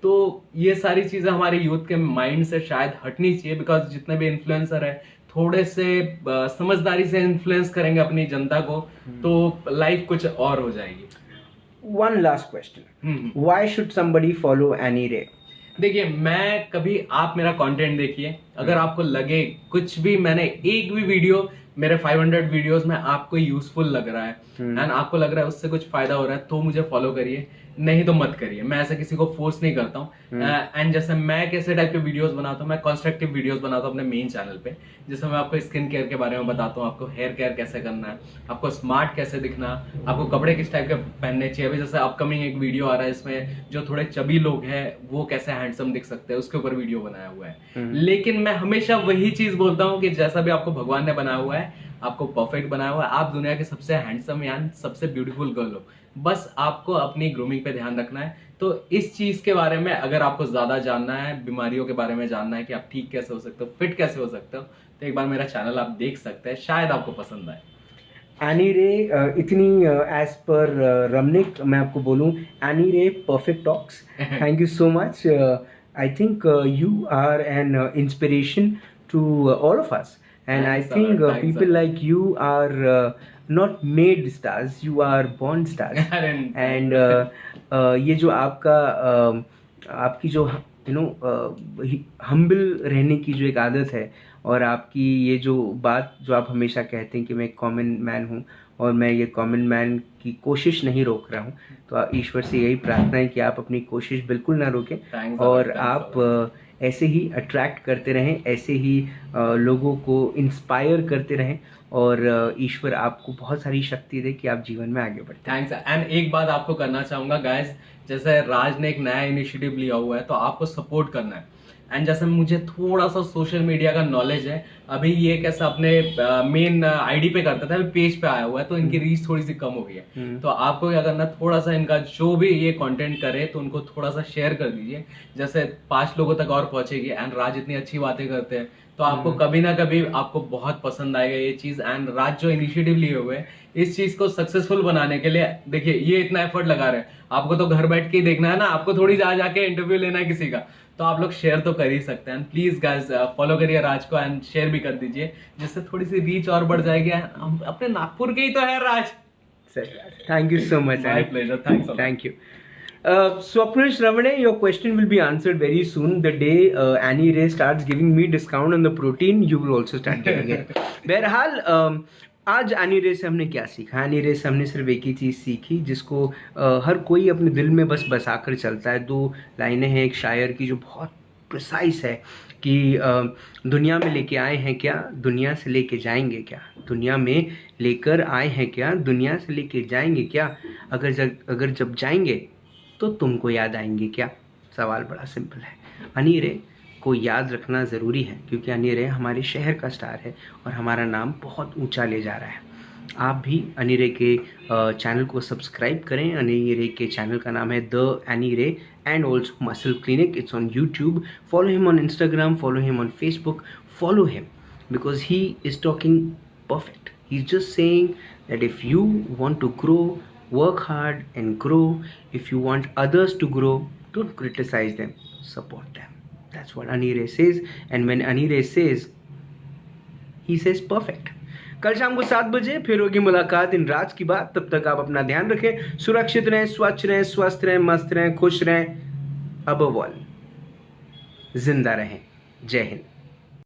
तो ये सारी चीजें हमारे यूथ के माइंड से शायद हटनी चाहिए, बिकॉज जितने भी इन्फ्लुएंसर है थोड़े से समझदारी से इन्फ्लुएंस करेंगे अपनी जनता को, तो लाइफ कुछ और हो जाएगी। One last question. Why should somebody follow Annie Ray? देखिए, मैं कभी, आप मेरा कंटेंट देखिए, अगर आपको लगे कुछ भी, मैंने एक भी वीडियो मेरे 500 वीडियोस में आपको यूजफुल लग रहा है एंड आपको लग रहा है उससे कुछ फायदा हो रहा है, तो मुझे फॉलो करिए, नहीं तो मत करिए। मैं ऐसे किसी को फोर्स नहीं करता हूँ। एंड जैसे मैं कैसे टाइप के वीडियोस बनाता हूँ, मैं कंस्ट्रक्टिव वीडियोस बनाता हूँ अपने मेन चैनल पे, जिसमें मैं आपको स्किन केयर के बारे में बताता हूँ, आपको हेयर केयर कैसे करना है, आपको स्मार्ट कैसे दिखना, आपको कपड़े किस टाइप के पहनने चाहिए। अभी जैसे अपकमिंग एक वीडियो आ रहा है, इसमें जो थोड़े चबी लोग हैं वो कैसे हैंडसम दिख सकते हैं, उसके ऊपर वीडियो बनाया हुआ है। लेकिन मैं हमेशा वही चीज बोलता हूँ कि जैसा भी आपको भगवान ने बनाया हुआ है, आपको परफेक्ट बनाया हुआ है, आप दुनिया के सबसे हैंडसम या सबसे ब्यूटीफुल गर्ल हो, बस आपको अपनी ग्रूमिंग पे ध्यान रखना है। तो इस चीज के बारे में अगर आपको ज्यादा जानना है, बीमारियों के बारे में जानना है कि आप ठीक कैसे हो सकते हो, फिट कैसे हो सकते हो, तो एक बार मेरा चैनल आप देख सकते हैं, शायद आपको पसंद आए। एनी रे इतनी एज पर रमनिक मैं आपको बोलूं, Annie Ray perfect talks, thank you so much. I think you are an inspiration to all of us, and I think people like you are not made stars, you are born stars. And ये जो आपका आपकी जो humble रहने की जो एक आदत है, और आपकी ये जो बात जो आप हमेशा कहते हैं कि मैं एक कॉमन मैन हूँ और मैं ये कॉमन मैन की कोशिश नहीं रोक रहा हूँ, तो ईश्वर से यही प्रार्थना है कि आप अपनी कोशिश बिल्कुल ना रोकें और आप ऐसे ही अट्रैक्ट करते रहें, ऐसे ही लोगों को इंस्पायर करते रहें, और ईश्वर आपको बहुत सारी शक्ति दे कि आप जीवन में आगे बढ़ते। थैंक्स। एंड एक बात आपको करना चाहूंगा गाइस, जैसे राज ने एक नया इनिशिएटिव लिया हुआ है, तो आपको सपोर्ट करना है। एंड जैसे मुझे थोड़ा सा सोशल मीडिया का नॉलेज है, अभी ये कैसे अपने मेन आईडी पे करता था, अभी पेज पे आया हुआ है, तो इनकी रीच थोड़ी सी कम हो गई है। तो आपको क्या करना, थोड़ा सा इनका जो भी ये कंटेंट करे तो उनको थोड़ा सा शेयर कर दीजिए, जैसे 5 लोगों तक और पहुंचेगी। एंड राज इतनी अच्छी बातें करते हैं, तो आपको कभी ना कभी आपको बहुत पसंद आएगा ये चीज। एंड राज जो इनिशिएटिव लिए हुए हैं इस चीज को सक्सेसफुल बनाने के लिए, देखिए ये इतना एफर्ट लगा रहे हैं, आपको तो घर बैठ के ही देखना है ना, आपको थोड़ी जा जाके इंटरव्यू लेना है किसी का, तो आप लोग शेयर तो कर ही सकते हैं। प्लीज गाइस फॉलो करिए राज को एंड शेयर भी कर दीजिए, जिससे थोड़ी सी रीच और बढ़ जाएगी। हम अपने नागपुर के ही तो है Raj. Thank you so much. My pleasure, thanks. Thank you. Swapnish Ramane, your question will be answered very soon. The day Annie Ray starts giving me discount on the protein, you will also start getting it. बहरहाल आज any रे से हमने क्या सीखा? Any रे से हमने सिर्फ एक ही चीज़ सीखी जिसको हर कोई अपने दिल में बस बसा कर चलता है। 2 लाइनें हैं एक शायर की जो बहुत प्रिसाइज है कि दुनिया में लेके आए हैं क्या, दुनिया से लेके जाएंगे क्या, दुनिया में लेकर आए हैं क्या, दुनिया से लेके जाएंगे क्या, अगर जब जाएंगे तो तुमको याद आएंगे क्या। सवाल बड़ा सिंपल है। एनी रे को याद रखना ज़रूरी है क्योंकि एनी रे हमारे शहर का स्टार है और हमारा नाम बहुत ऊंचा ले जा रहा है। आप भी एनी रे के चैनल को सब्सक्राइब करें। एनी रे के चैनल का नाम है the Annie Ray and also muscle clinic. It's on YouTube. Follow him on Instagram, follow him on Facebook, follow him because he is talking perfect. He is just saying that if you want to grow, work hard and grow. If you want others to grow, don't criticize them, support them. That's what Ani Ray says. And when Ani Ray says, he says perfect. कल शाम को 7 बजे फिर होगी मुलाकात इन राज की बात। तब तक आप अपना ध्यान रखें, सुरक्षित रहें, स्वच्छ रहें, स्वस्थ रहें, मस्त रहें, खुश रहें, अबव ऑल जिंदा रहें। जय हिंद।